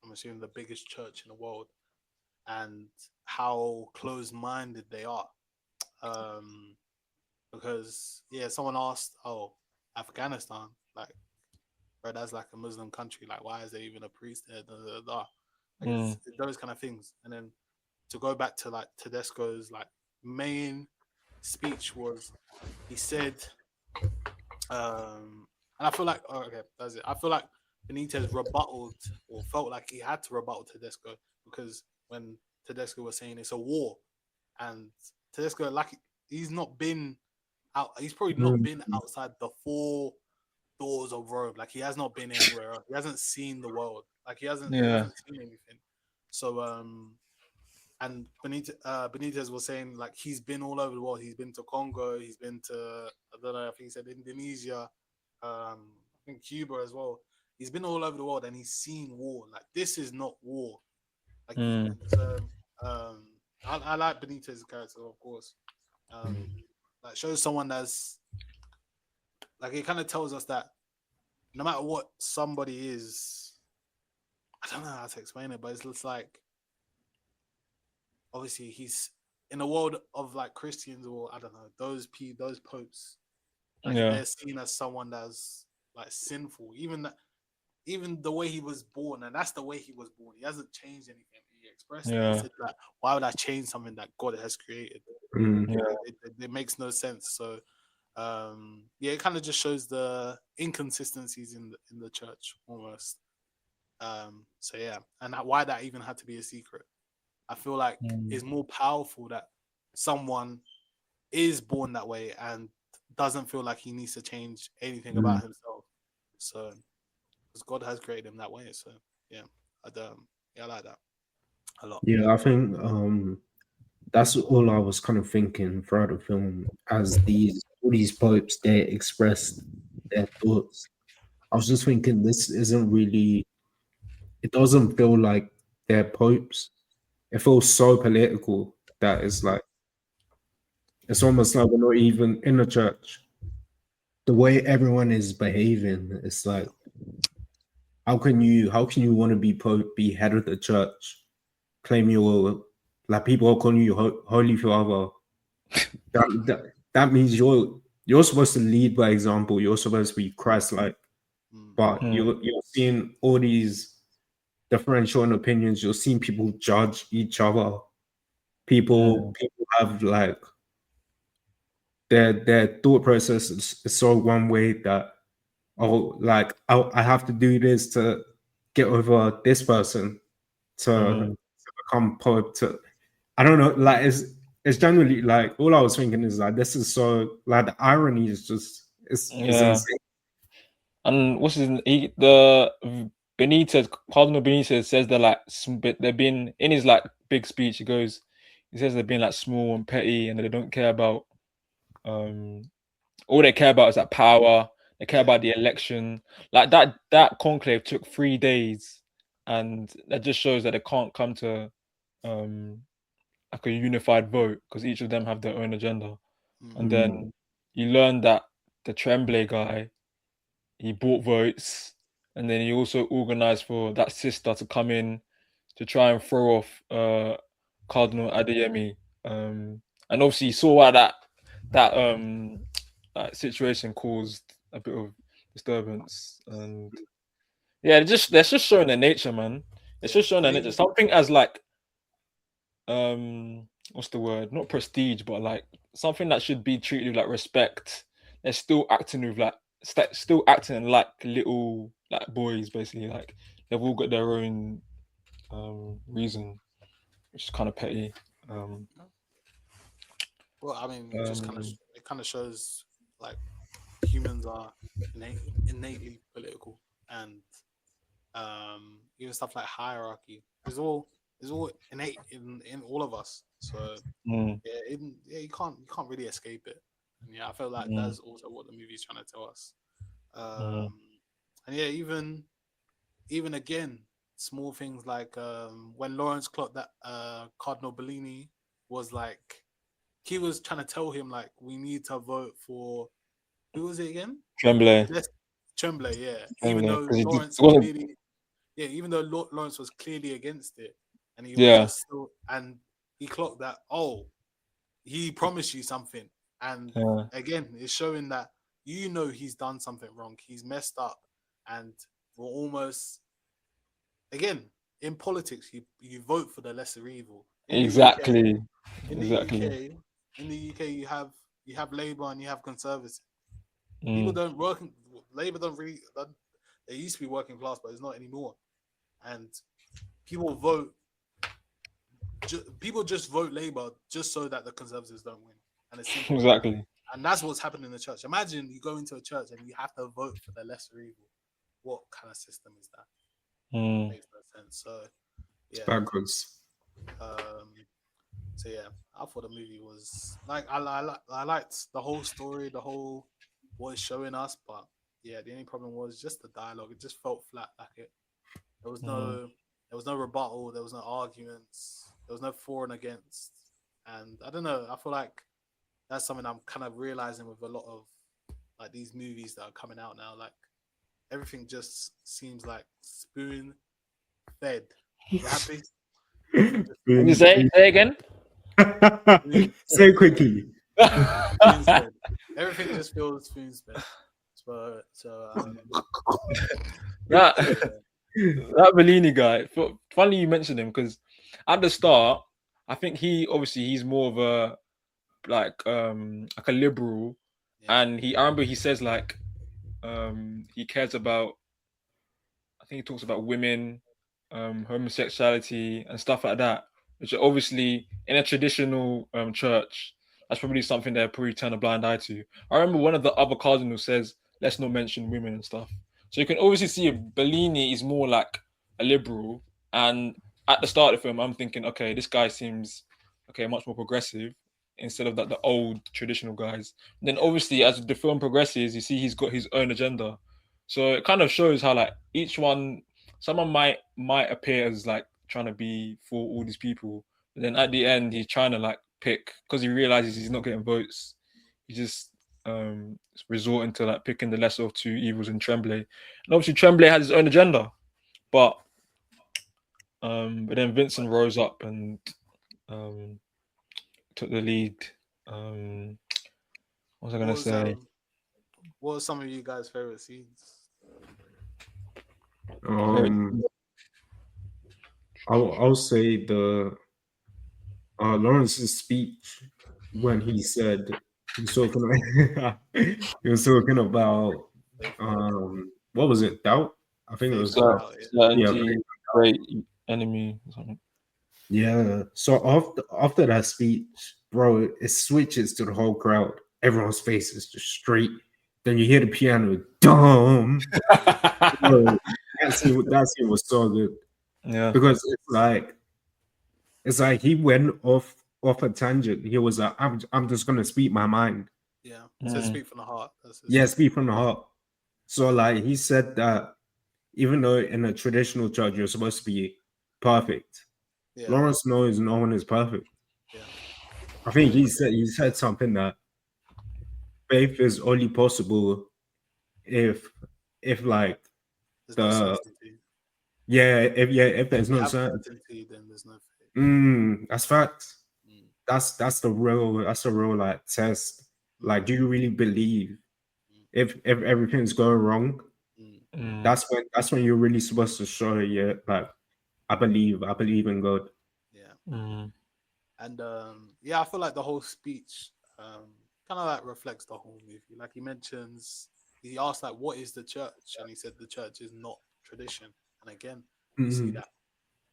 I'm assuming the biggest church in the world, and how closed-minded they are. Um, because yeah, someone asked, "Oh, Afghanistan, like, bro, that's like a Muslim country. Like, why is there even a priest there?" Da, da, da. Like, Mm, it's those kind of things. And then to go back to like Tedesco's like main speech was, he said, and I feel like, oh, okay, that's it. I feel like Benitez rebutted, or felt like he had to rebuttal Tedesco, because when Tedesco was saying it's a war, and Tedesco, like, he's not been out. He's probably not Mm. been outside the four doors of Rome. Like, he has not been anywhere else. He hasn't seen the world. Like, he yeah. hasn't seen anything. So and Benitez was saying, like, he's been all over the world. He's been to Congo. He's been to, I don't know, I think he said Indonesia, I think Cuba as well. He's been all over the world and he's seen war. Like, this is not war. Like, Mm. I like Benitez's character, of course. Like, shows someone that's like, it kind of tells us that no matter what somebody is, I don't know how to explain it, but it's just like, obviously he's in a world of like Christians, or I don't know, those popes, like Yeah. they're seen as someone that's like sinful, even the way he was born, and that's the way he was born. He hasn't changed anything. He expressed it. He Yeah. said that, why would I change something that God has created? Yeah. It makes no sense. So yeah, it kind of just shows the inconsistencies in the church almost. So yeah, and why that even had to be a secret. I feel like it's more powerful that someone is born that way and doesn't feel like he needs to change anything about himself. So, because God has created him that way. So yeah, I like that a lot. Yeah, I think that's all I was kind of thinking throughout the film as all these popes they expressed their thoughts. I was just thinking this isn't really, it doesn't feel like they're popes. It feels so political that it's like it's almost like we're not even in the church. The way everyone is behaving, it's like how can you want to be pope, be head of the church, claim you're like people are calling you holy father. That means you're supposed to lead by example. You're supposed to be Christ-like, but you're seeing all these differential opinions. You're seeing people judge each other. People have like their thought process is so one way that like I have to do this to get over this person to become pope. I don't know, like it's generally like all I was thinking is like this is so like the irony is just is Yeah. insane. And what's his the Benitez, Cardinal Benitez says they're like they're being in his like big speech. He says they're being like small and petty, and they don't care about all they care about is like power. They care about the election. Like that conclave took 3 days, and that just shows that they can't come to like a unified vote because each of them have their own agenda. And then you learn that the Tremblay guy, he bought votes, and then he also organized for that sister to come in to try and throw off Cardinal Adeyemi. And obviously you saw why that situation caused a bit of disturbance. And yeah, that's just showing their nature, man. It's just showing their nature. Something as like what's the word? Not prestige, but like something that should be treated with like respect. They're still acting with like still acting like little like boys, basically. Like they've all got their own reason, which is kind of petty. Well, I mean, it kind of shows like humans are innately political, and even stuff like hierarchy is all innate in all of us. So yeah, you can't really escape it. And yeah, I feel like that's also what the movie's trying to tell us. And yeah, even again, small things like when Lawrence clocked that Cardinal Bellini was like, he was trying to tell him like, we need to vote for, who was it again? Tremblay. Tremblay, yeah. Even Tremblay, though 'cause Lawrence it wasn't. clearly, yeah, even though Lawrence was clearly against it, and he was Yeah. just still, and he clocked that, oh, he promised you something, and Yeah. again, it's showing that he's done something wrong, he's messed up, and we're almost, again, in politics, you vote for the lesser evil. Exactly. In the UK, in the UK, you have Labour and you have Conservative. People don't work. Labour don't really. They used to be working class, but it's not anymore. And people vote. People just vote Labour just so that the Conservatives don't win. And it's simple. Exactly. And that's what's happening in the church. Imagine you go into a church and you have to vote for the lesser evil. What kind of system is that? Makes no sense. So It's yeah. backwards. So yeah, I thought the movie was like, I liked the whole story, the whole what it's showing us, but yeah, the only problem was just the dialogue. It just felt flat. Like there was no There was no rebuttal. There was no arguments. There was no for and against. And I don't know. I feel like that's something I'm kind of realizing with a lot of like these movies that are coming out now. Like everything just seems like spoon fed. You happy? You say again? Say it quickly. Spoon fed. Everything just feels spoon fed. That Yeah. that Bellini guy. Funny you mentioned him because at the start, I think he's more of a like a liberal, Yeah. and I remember he says like he cares about. I think he talks about women, homosexuality, and stuff like that, which are obviously in a traditional church. That's probably something they're probably turn a blind eye to. I remember one of the other cardinals says, "Let's not mention women and stuff." So you can obviously see Bellini is more like a liberal, and at the start of the film, I'm thinking, okay, this guy seems much more progressive instead of the old traditional guys. And then obviously, as the film progresses, you see he's got his own agenda. So it kind of shows how like each one, someone might appear as like trying to be for all these people, but then at the end he's trying to like pick because he realizes he's not getting votes. He just resorting to like picking the lesser of two evils in Tremblay, and obviously Tremblay has his own agenda, but then Vincent rose up and took the lead. What was I gonna say? What are some of you guys' favorite scenes? I'll say the Lawrence's speech when he said he was talking about what was it, doubt? I think it was doubt. Certainty, great enemy or something. Yeah. So after that speech, bro, it switches to the whole crowd. Everyone's face is just straight. Then you hear the piano, dumb. Bro, that scene was so good. Yeah. Because it's like he went off a tangent. He was like, I'm just gonna speak my mind. Yeah. So speak from the heart. Speak from the heart. So like he said that even though in a traditional church you're supposed to be perfect, Lawrence knows no one is perfect. Yeah. I think he said something that faith is only possible if like there's no certainty. If there's no certainty, then there's no faith. That's facts. That's the real like test. Like, do you really believe? If everything's going wrong, that's when you're really supposed to show like I believe in God. Yeah. And I feel like the whole speech kind of like reflects the whole movie. Like he asked like, what is the church? And he said the church is not tradition. And again, we see that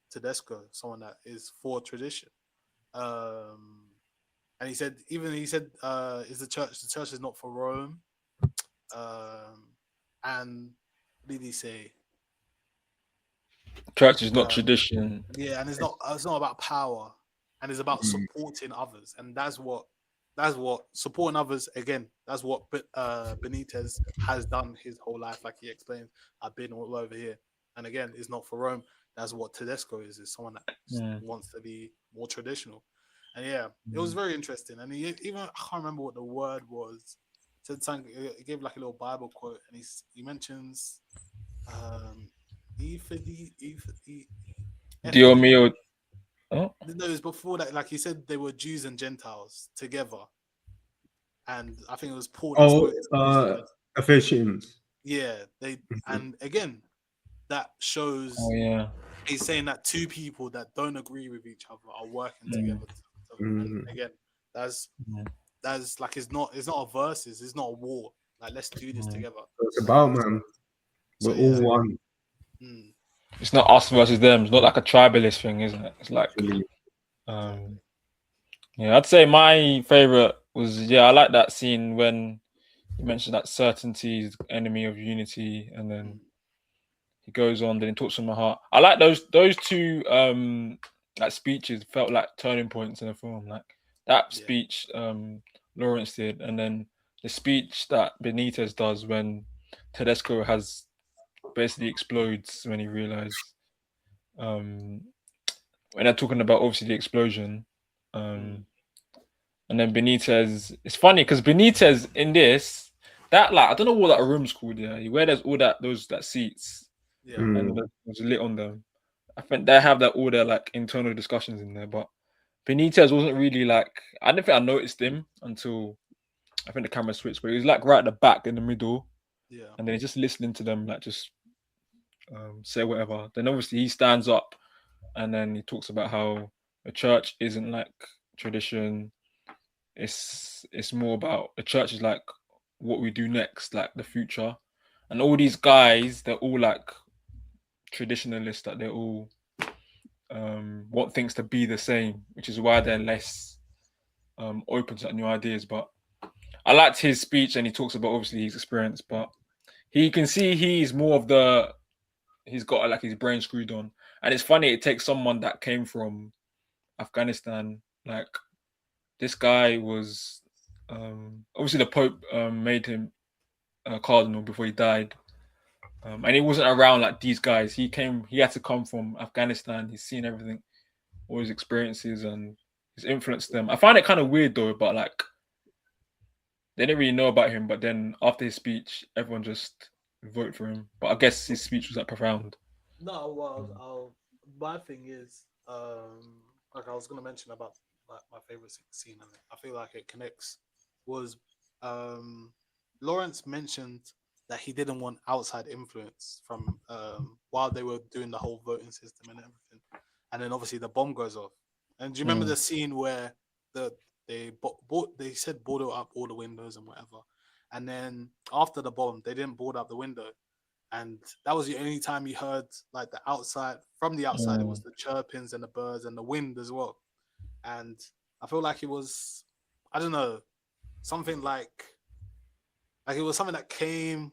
Tedesco, someone that is for tradition. And he said, is the church is not for Rome. And what did he say? Church is not tradition. Yeah, and it's not about power, and it's about supporting others, and that's what supporting others. Again, that's what Benitez has done his whole life. Like he explained, I've been all over here, and again, it's not for Rome. That's what Tedesco is someone that wants to be more traditional. And it was very interesting. And he even, I can't remember what the word was. He gave like a little Bible quote, and he mentions Dio mio. No, it was before that. Like he said, they were Jews and Gentiles together, and I think it was Paul. Ephesians. Yeah, and again, that shows. He's saying that two people that don't agree with each other are working together. And again, that's like it's not a versus. It's not a war. Like let's do this together. It's about man. We're all one. It's not us versus them. It's not like a tribalist thing, isn't it? It's like, I'd say my favorite was I like that scene when you mentioned that certainty is the enemy of unity, and then he goes on, then he talks from the heart. I like those two like speeches felt like turning points in the film. Like that speech Lawrence did, and then the speech that Benitez does when Tedesco has basically explodes when he realizes when they're talking about obviously the explosion, and then Benitez. It's funny because Benitez in this that like I don't know what that room's called. Yeah, where there's all that seats Yeah. and there's lit on them. I think they have that all their like internal discussions in there, but Benitez wasn't really like I don't think I noticed him until I think the camera switched, but he was like right at the back in the middle, Yeah. and then he's just listening to them like just say whatever. Then obviously he stands up and then he talks about how the church isn't like tradition. It's more about the church is like what we do next, like the future. And all these guys, they're all like traditionalists, that they're all want things to be the same, which is why they're less open to new ideas. But I liked his speech and he talks about obviously his experience, but he can see he's more of the he's got like his brain screwed on. And it's funny, it takes someone that came from Afghanistan, like this guy was obviously the Pope made him a cardinal before he died. And he wasn't around like these guys. He had to come from Afghanistan. He's seen everything, all his experiences, and he's influenced them. I find it kind of weird though, but like they didn't really know about him. But then after his speech, everyone just voted for him. But I guess his speech was like profound. No, well, my thing is, like I was gonna mention about like my favorite scene, and I feel like it connects. Was Lawrence mentioned that he didn't want outside influence from while they were doing the whole voting system and everything, and then obviously the bomb goes off. And do you remember the scene where they said board up all the windows and whatever, and then after the bomb they didn't board up the window, and that was the only time you heard like the outside from the outside. It was the chirpings and the birds and the wind as well. And I feel like it was, I don't know, something like it was something that came,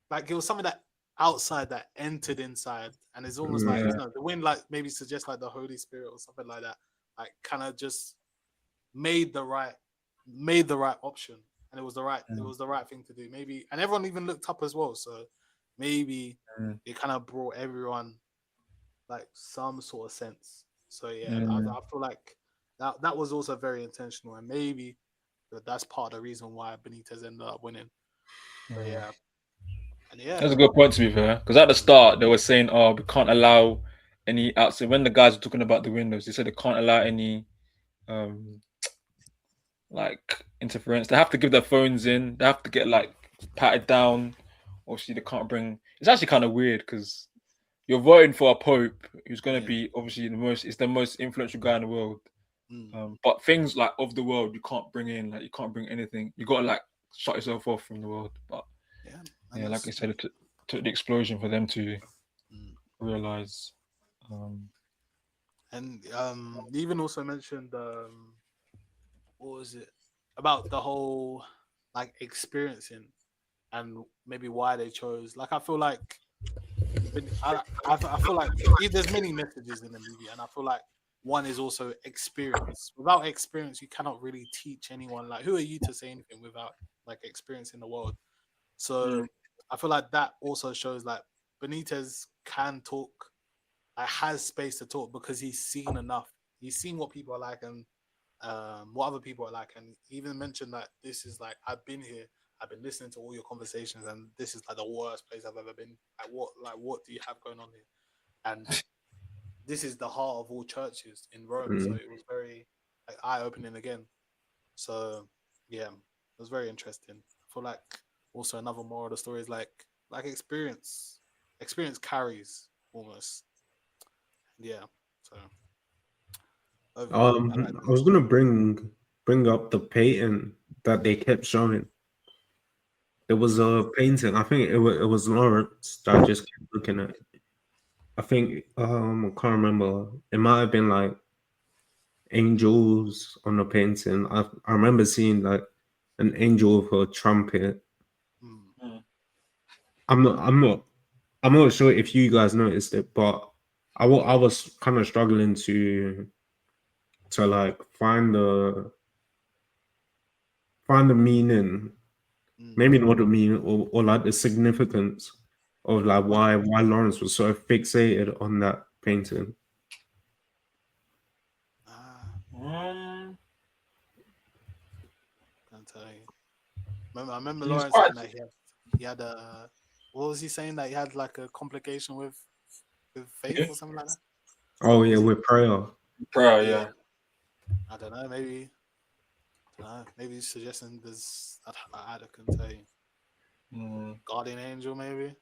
like it was something that outside that entered inside, and it's almost like the wind like maybe suggests like the Holy Spirit or something like that, like kind of just made the right option, and it was the right thing to do maybe, and everyone even looked up as well, so maybe it kind of brought everyone like some sort of sense. So yeah, I feel like that was also very intentional, and maybe that's part of the reason why Benitez ended up winning. But yeah, and yeah, That's a good point to be fair, because at the start they were saying, "Oh, we can't allow any outside." When the guys were talking about the windows, they said they can't allow any um like interference. They have to give their phones in. They have to get like patted down. Obviously, they can't bring. It's actually kind of weird because you're voting for a pope who's going to be obviously it's the most influential guy in the world. But things like of the world you can't bring in. Like you can't bring anything. You got to like shut yourself off from the world. But yeah, like I said, it took the explosion for them to realize. And you even also mentioned what was it about the whole like experiencing and maybe why they chose. Like I feel like I feel like there's many messages in the movie, and I feel like one is also experience. Without experience, you cannot really teach anyone. Like, who are you to say anything without like experience in the world? So I feel like that also shows like Benitez can talk, like, has space to talk because he's seen enough. He's seen what people are like and what other people are like, and even mentioned that this is like I've been here. I've been listening to all your conversations, and this is like the worst place I've ever been. What do you have going on here? And this is the heart of all churches in Rome, so it was very like, eye-opening again. So yeah, it was very interesting. I feel like also another moral of the story is like experience carries almost. Yeah, so overall, I was gonna bring up the painting that they kept showing. There was a painting. I think it was Lawrence that I just kept looking at. I think I can't remember. It might have been like angels on the painting. I remember seeing like an angel with a trumpet. I'm not sure if you guys noticed it, but I was kind of struggling to like find the meaning, maybe not the meaning or like the significance of like why Lawrence was so fixated on that painting? Can't tell you. I remember He's Lawrence quite- saying that he had a. What was he saying, that he had like a complication with faith or something like that? Oh yeah, with prayer. Prayer, yeah. I don't know. Maybe. Maybe he's suggesting there's. I couldn't tell you. Guardian angel, maybe.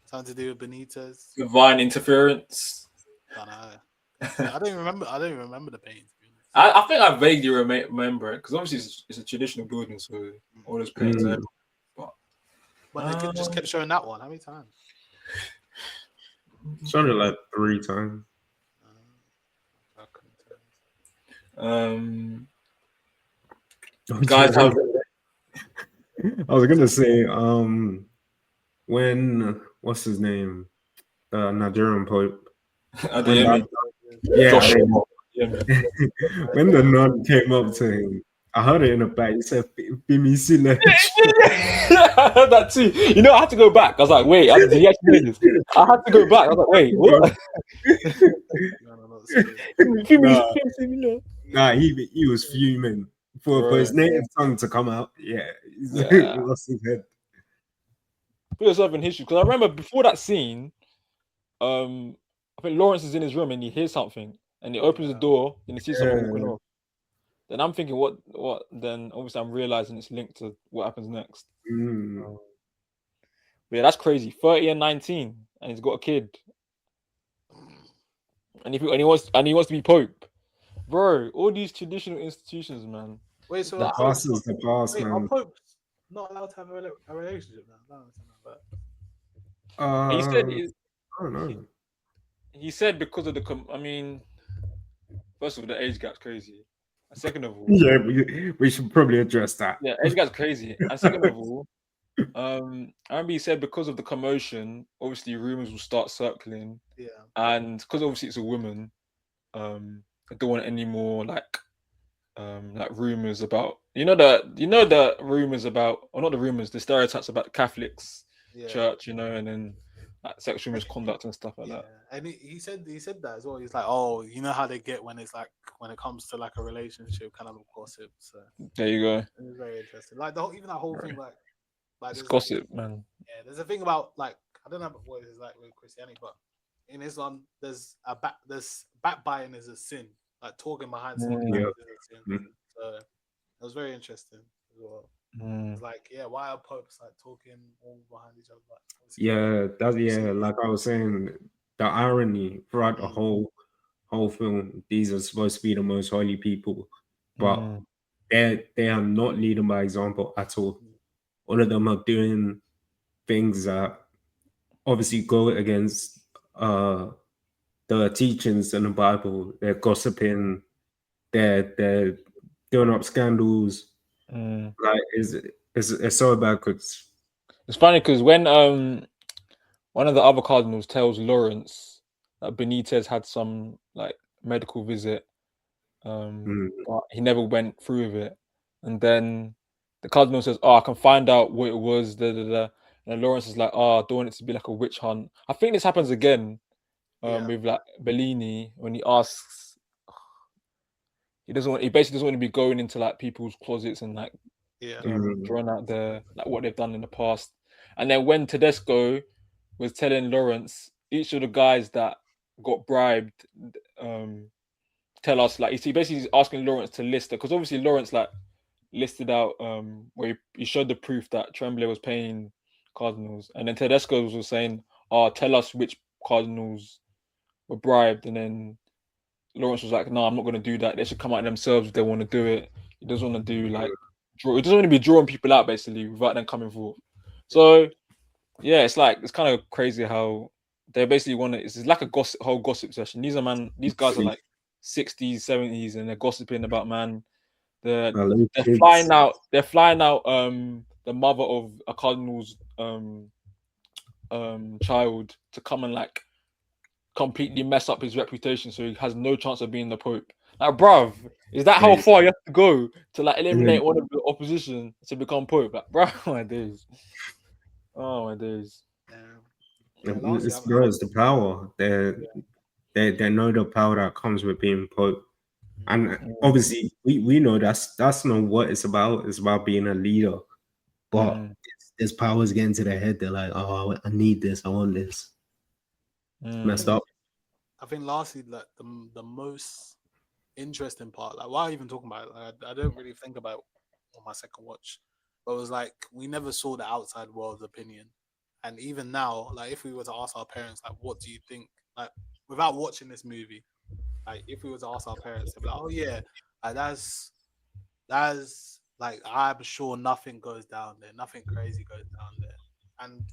Something to do with Benitez. Divine interference. Don't know. I don't even remember. I don't even remember the painting. To be honest. I think I vaguely remember it because obviously it's a traditional building, so all those paintings. Mm. But they just kept showing that one. How many times? Showed it like 3 times. I couldn't tell. Guys, I was gonna say, when what's his name, Nigerian Pope, Adeyemi. yeah, Joshua. Yeah. when the nun came up to him, I heard it in the back. He said, "Bimi Sile." I heard that too. You know, I had to go back. I was like, wait, did he actually do this? I had to go back. I was like, wait, what? Nah, he was fuming for his native tongue to come out. Yeah, he lost his head. Put yourself in history, because I remember before that scene, I think Lawrence is in his room and he hears something, and he opens the door and he sees someone walking off. Then I'm thinking, what? Then obviously I'm realizing it's linked to what happens next. Mm. But yeah, that's crazy. 30 and 19, and he's got a kid, and he wants to be Pope, bro. All these traditional institutions, man. Wait, so The past is the past, wait, man. are popes not allowed to have a relationship now? He said, I don't know. he said because of the. I mean, first of all, the age gap's crazy. And second of all, Yeah, we should probably address that. yeah, age gap's crazy. And second of all, I remember he said because of the commotion, obviously rumors will start circling. Yeah. And because obviously it's a woman, I don't want any more like rumors about the rumors about, or not the rumors, the stereotypes about Catholics, church, and then like sexual misconduct and stuff like that. And he said that as well. He's like, oh, you know how they get when it's like when it comes to like a relationship, kind of gossip. So there you go. It's very interesting. Like even that whole thing, like it's gossip, man. Yeah, there's a thing about like I don't know what it's like with Christianity, but in Islam, there's backbiting is a sin. Like talking behind someone's back is a sin. So it was very interesting as well. It's like, why are popes like talking all behind each other? Like I was saying, the irony throughout the whole film, these are supposed to be the most holy people, but they are not leading by example at all. All of them are doing things that obviously go against the teachings in the Bible. They're gossiping, they're doing up scandals. Like it's so backwards. It's funny because when one of the other cardinals tells Lawrence that Benitez had some like medical visit, but he never went through with it, and then the cardinal says, "Oh, I can find out what it was." And Lawrence is like, "Oh, I don't want it to be like a witch hunt." I think this happens again with like Bellini when he asks. He basically doesn't want to be going into like people's closets and like drawing out like what they've done in the past. And then when Tedesco was telling Lawrence, each of the guys that got bribed, tell us, like he basically is asking Lawrence to list it, because obviously Lawrence like listed out where he showed the proof that Tremblay was paying cardinals, and then Tedesco was saying, "Oh, tell us which cardinals were bribed," and then Lawrence was like, "No, I'm not going to do that. They should come out themselves if they want to do it." He doesn't want to do like he doesn't want to be drawing people out basically without them coming forth. So yeah, it's kind of crazy how they basically want to. It's like a whole gossip session. These guys are like 60s, 70s, and they're gossiping about they're flying out. They're flying out. The mother of a cardinal's child to come and like completely mess up his reputation, so he has no chance of being the Pope. Like, bruv, is that how far you have to go to like eliminate one of the opposition to become Pope? Like, bro, my days. Oh my days. Yeah, last year, It's the power. They know the power that comes with being Pope. And obviously, we know that's not what it's about. It's about being a leader. But this power's getting to their head. They're like, oh, I need this. I want this. It's messed up. I think lastly, like the most interesting part, like why are you even talking about it? Like, I don't really think about it on my second watch, but it was like we never saw the outside world's opinion, and even now, like if we were to ask our parents, like, what do you think, like without watching this movie, like if we were to ask our parents, they'd be like, oh yeah, like, that's like I'm sure nothing goes down there, nothing crazy goes down there, and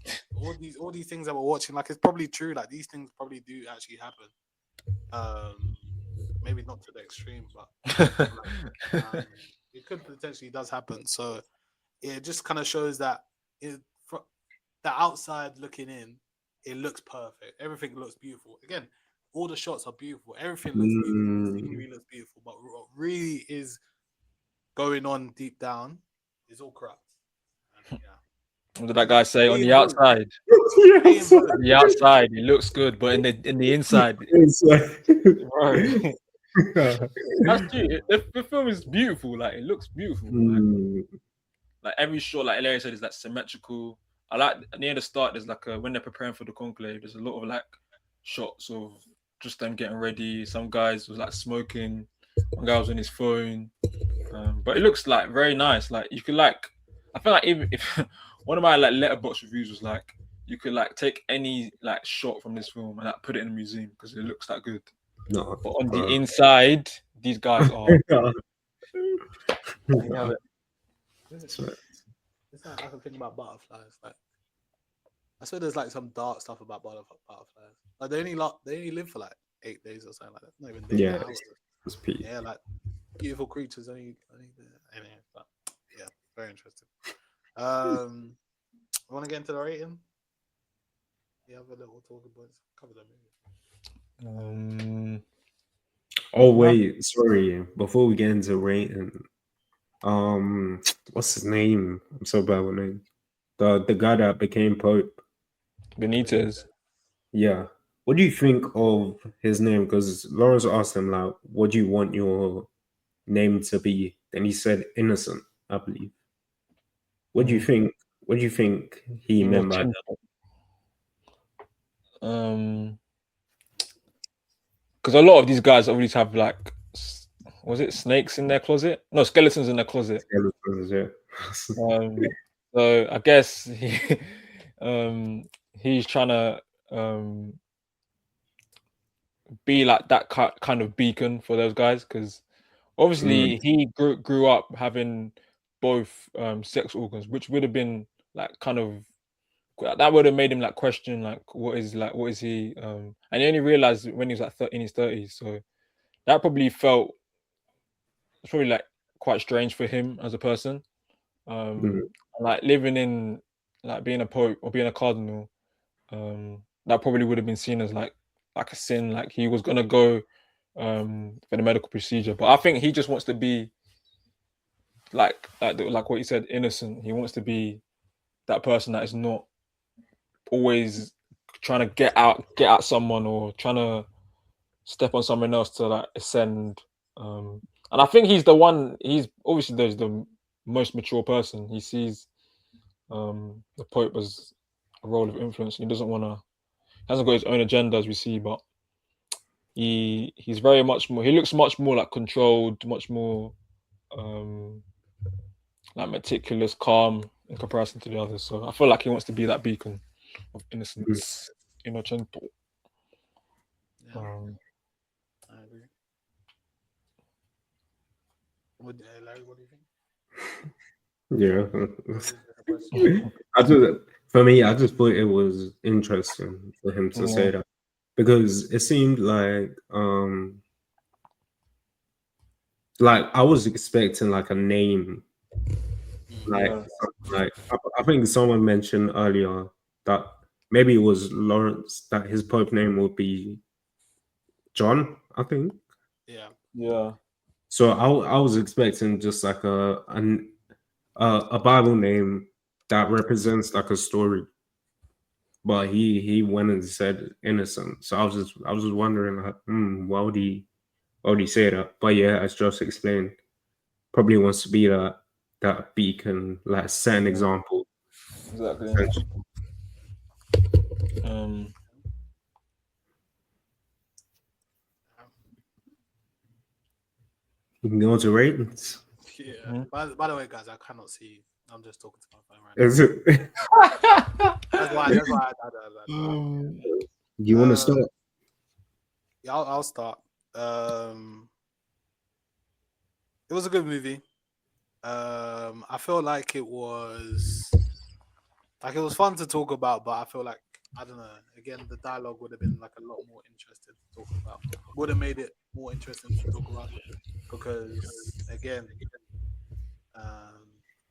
all these things that we're watching, like it's probably true, like these things probably do actually happen. Maybe not to the extreme, but it could potentially does happen. So it just kind of shows that from the outside looking in, it looks perfect. Everything looks beautiful. Again, all the shots are beautiful. Everything looks beautiful. The scenery looks beautiful. But what really is going on deep down is all corrupt. And, yeah. What did that guy say? On the outside, the outside, it looks good, but in the inside, right. That's true. The film is beautiful. Like it looks beautiful. Like every shot, like Larry said, is like symmetrical. I like near the start. There's like when they're preparing for the conclave. There's a lot of like shots of just them getting ready. Some guys was like smoking. One guy was on his phone. But it looks like very nice. Like you could like. I feel like even if one of my like letterbox reviews was like, you could like take any like shot from this film and like put it in a museum because it looks that good. No, but on the inside, these guys are. It's like I can think about butterflies. Like I swear there's like some dark stuff about butterflies. Like they only live for like 8 days or something like that. Not even days. Yeah, yeah, like beautiful creatures only anyway, but yeah, very interesting. I want to get into the rating. You have a little talking points. Cover the movie. Oh wait, sorry. Before we get into rating, what's his name? I'm so bad with names. The guy that became Pope. Benitez. Yeah. What do you think of his name? Because Lawrence asked him like, "What do you want your name to be?" And he said, "Innocent," I believe. What do you think? What do you think he meant by that? Because a lot of these guys always have like, was it snakes in their closet? No, skeletons in their closet. Skeletons, yeah. So I guess he's trying to be like that kind of beacon for those guys, because obviously he grew up having both sex organs, which would have been like kind of that would have made him like question like what is he and he only realized when he was like in his 30s, so that probably felt like quite strange for him as a person, like living in like being a pope or being a cardinal, that probably would have been seen as like a sin, like he was gonna go for the medical procedure. But I think he just wants to be like what you said, innocent. He wants to be that person that is not always trying to get out someone or trying to step on someone else to like ascend. And I think he's obviously there's the most mature person. He sees the Pope as a role of influence. He hasn't got his own agenda, as we see, but he's very much more. He looks much more like controlled, much more like meticulous, calm in comparison to the others. So I feel like he wants to be that beacon of innocence, innocento. Yeah. I agree. Larry, what do you think? Yeah, I just thought it was interesting for him to say that, because it seemed like I was expecting like a name, like I think someone mentioned earlier that maybe it was Lawrence, that his Pope name would be John, I think. Yeah. So I was expecting just like a Bible name that represents like a story, but he went and said innocent. So I was just wondering, like, why would he say that? But yeah, as Josh explained, probably wants to be that beacon, like set an example. Exactly. You can go to ratings. Yeah. Mhm. By the way, guys, I cannot see you. I'm just talking to my phone right Is it? now. That's why. You want to start? Yeah, I'll start. It was a good movie. I feel like it was fun to talk about, but I feel like, I don't know. Again, the dialogue would have been like a lot more interesting to talk about. Would have made it more interesting to talk about because again,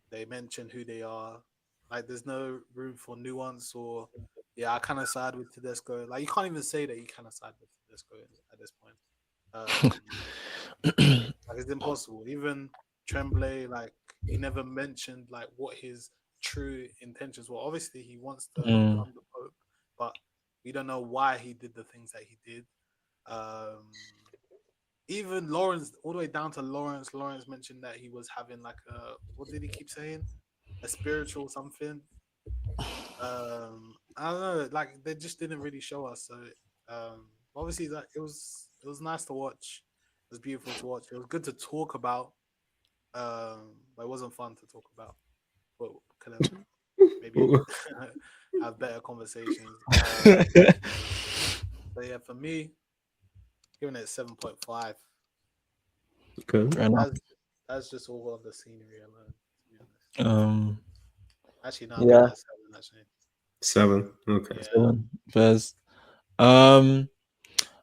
they mention who they are. Like, there's no room for nuance or, yeah, I kind of side with Tedesco. Like, you can't even say that you kind of side with Tedesco at this point. Like, it's impossible. Even Tremblay, like, he never mentioned like what his true intentions were. Obviously, he wants to become the Pope, but we don't know why he did the things that he did. Even Lawrence, all the way down to Lawrence. Lawrence mentioned that he was having like a, what did he keep saying? A spiritual something. I don't know. Like, they just didn't really show us. So obviously, that it was nice to watch. It was beautiful to watch. It was good to talk about. But it wasn't fun to talk about. But could have maybe have better conversations. So yeah, for me, giving it 7.5. Okay. That's just all of the scenery alone, to be honest. Actually, no, I'm Yeah. giving it 7. Actually, 7. Okay. yeah. 7. Fairs. I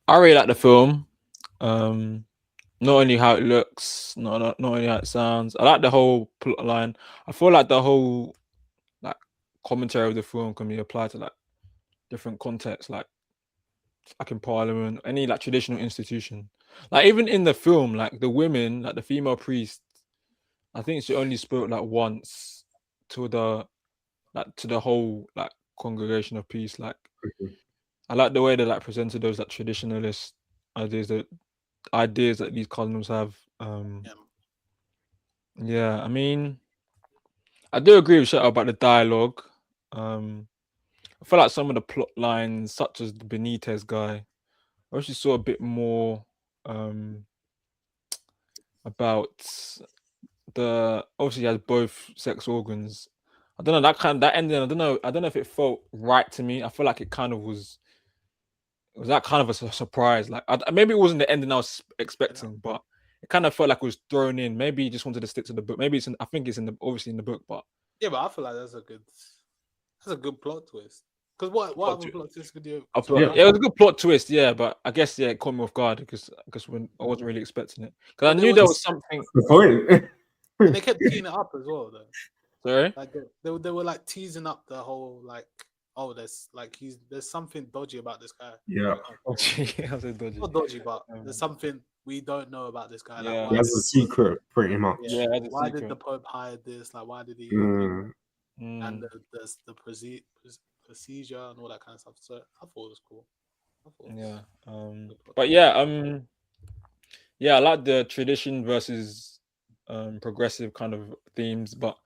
really like the film. Not only how it looks, not only how it sounds. I like the whole plot line. I feel like the whole like commentary of the film can be applied to like different contexts, like in Parliament, any like traditional institution. Like even in the film, like the women, like the female priest, I think she only spoke like once to the whole like congregation of peace. Like I like the way they like presented those like traditionalist ideas that these cardinals have. Yeah, I mean, I do agree with Shadow about the dialogue. I feel like some of the plot lines, such as the Benitez guy, I actually saw a bit more about the, obviously he has both sex organs. I don't know, that ending. I don't know if it felt right to me. I feel like it kind of was. Was that kind of a surprise? Like maybe it wasn't the ending I was expecting, but it kind of felt like it was thrown in. Maybe he just wanted to stick to the book. Maybe I think it's obviously in the book, but Yeah, but I feel like that's a good plot twist. Because what other plot twist could you? it was a good plot twist, yeah. But I guess it caught me off guard because when I wasn't really expecting it, because I knew there was something. The point. And they kept teeing it up as well, though. Sorry, like they were like teasing up the whole like, oh, there's something dodgy about this guy. Yeah. I said dodgy. Not dodgy, but there's something we don't know about this guy. Yeah. Like, why That's a secret, pretty much. Yeah, that's a why secret. did the Pope hire this? Like, why did he? And the procedure and all that kind of stuff. So I thought it was cool. Yeah. But yeah, yeah, I like the tradition versus progressive kind of themes. But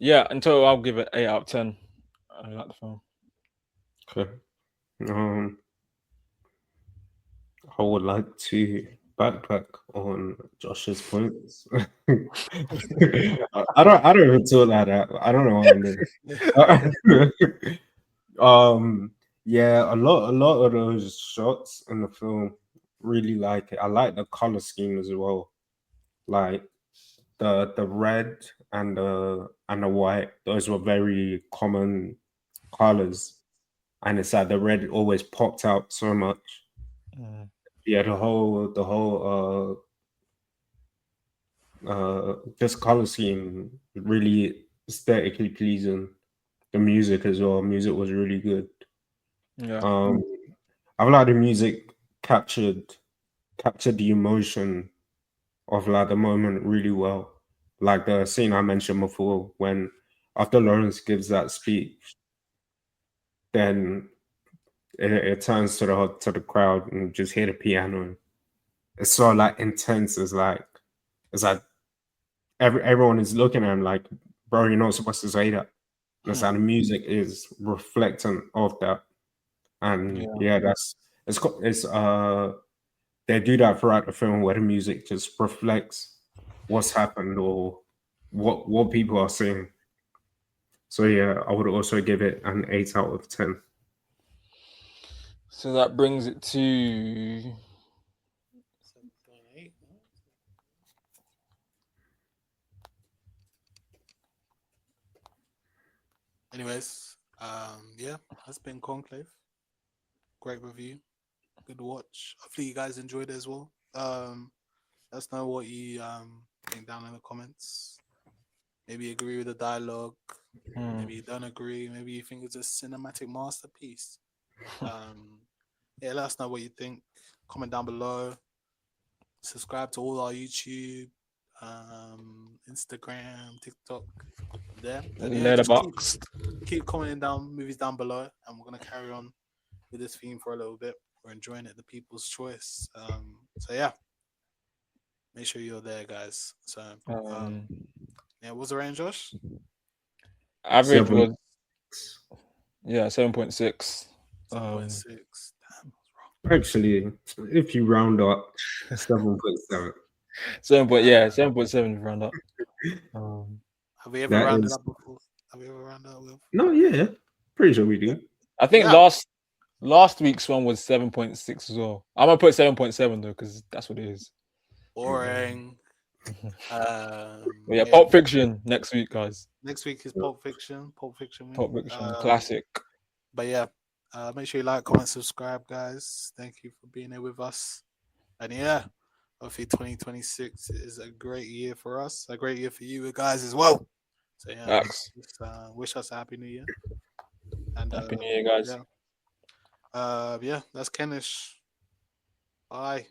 yeah, in total, I'll give it 8 out of 10. I like the film. Okay. I would like to backpack on Josh's points. I don't even talk like that. I don't know what I'm doing. Yeah, a lot of those shots in the film, really like it. I like the color scheme as well. Like the red and the white, those were very common colors. And it's like the red always popped out so much. Yeah, the whole this color scheme really aesthetically pleasing. The music as well. Music was really good. Yeah. I feel like the music captured the emotion of like the moment really well. Like the scene I mentioned before, when after Lawrence gives that speech, then it turns to the crowd and just hear the piano. It's so like intense. It's like everyone is looking at him like, bro, you're not supposed to say that. That's how the music is reflecting of that. And it's they do that throughout the film where the music just reflects what's happened or what people are seeing. So yeah, I would also give it an 8 out of 10. So that brings it to 7.8. Anyways, yeah, that's been Conclave. Great review, good watch. Hopefully you guys enjoyed it as well. Let us know what you think down in the comments. Maybe you agree with the dialogue. Maybe you don't agree. Maybe you think it's a cinematic masterpiece. Yeah, let us know what you think. Comment down below. Subscribe to all our YouTube, Instagram, TikTok. There. And yeah, just keep commenting down movies down below, and we're gonna carry on with this theme for a little bit. We're enjoying it, the people's choice. So yeah, make sure you're there, guys. So yeah, what's the range, Josh? average 7. was 7.6. 7.6. Damn, Actually, if you round up, 7.7. 7.7 round up. have we ever rounded up before? Have we ever rounded up with? No, yeah, pretty sure we do. I think last week's one was 7.6 as well. I'm gonna put 7.7 though, because that's what it is. Boring. Yeah, Pulp Fiction next week, guys. Next week is Pulp Fiction. Pulp Fiction, classic. But yeah, make sure you like, comment, subscribe, guys. Thank you for being here with us. And yeah, hopefully 2026 is a great year for us, a great year for you guys as well. So yeah, just, wish us a happy new year. And happy new year, guys. Yeah, that's Kentish. Bye.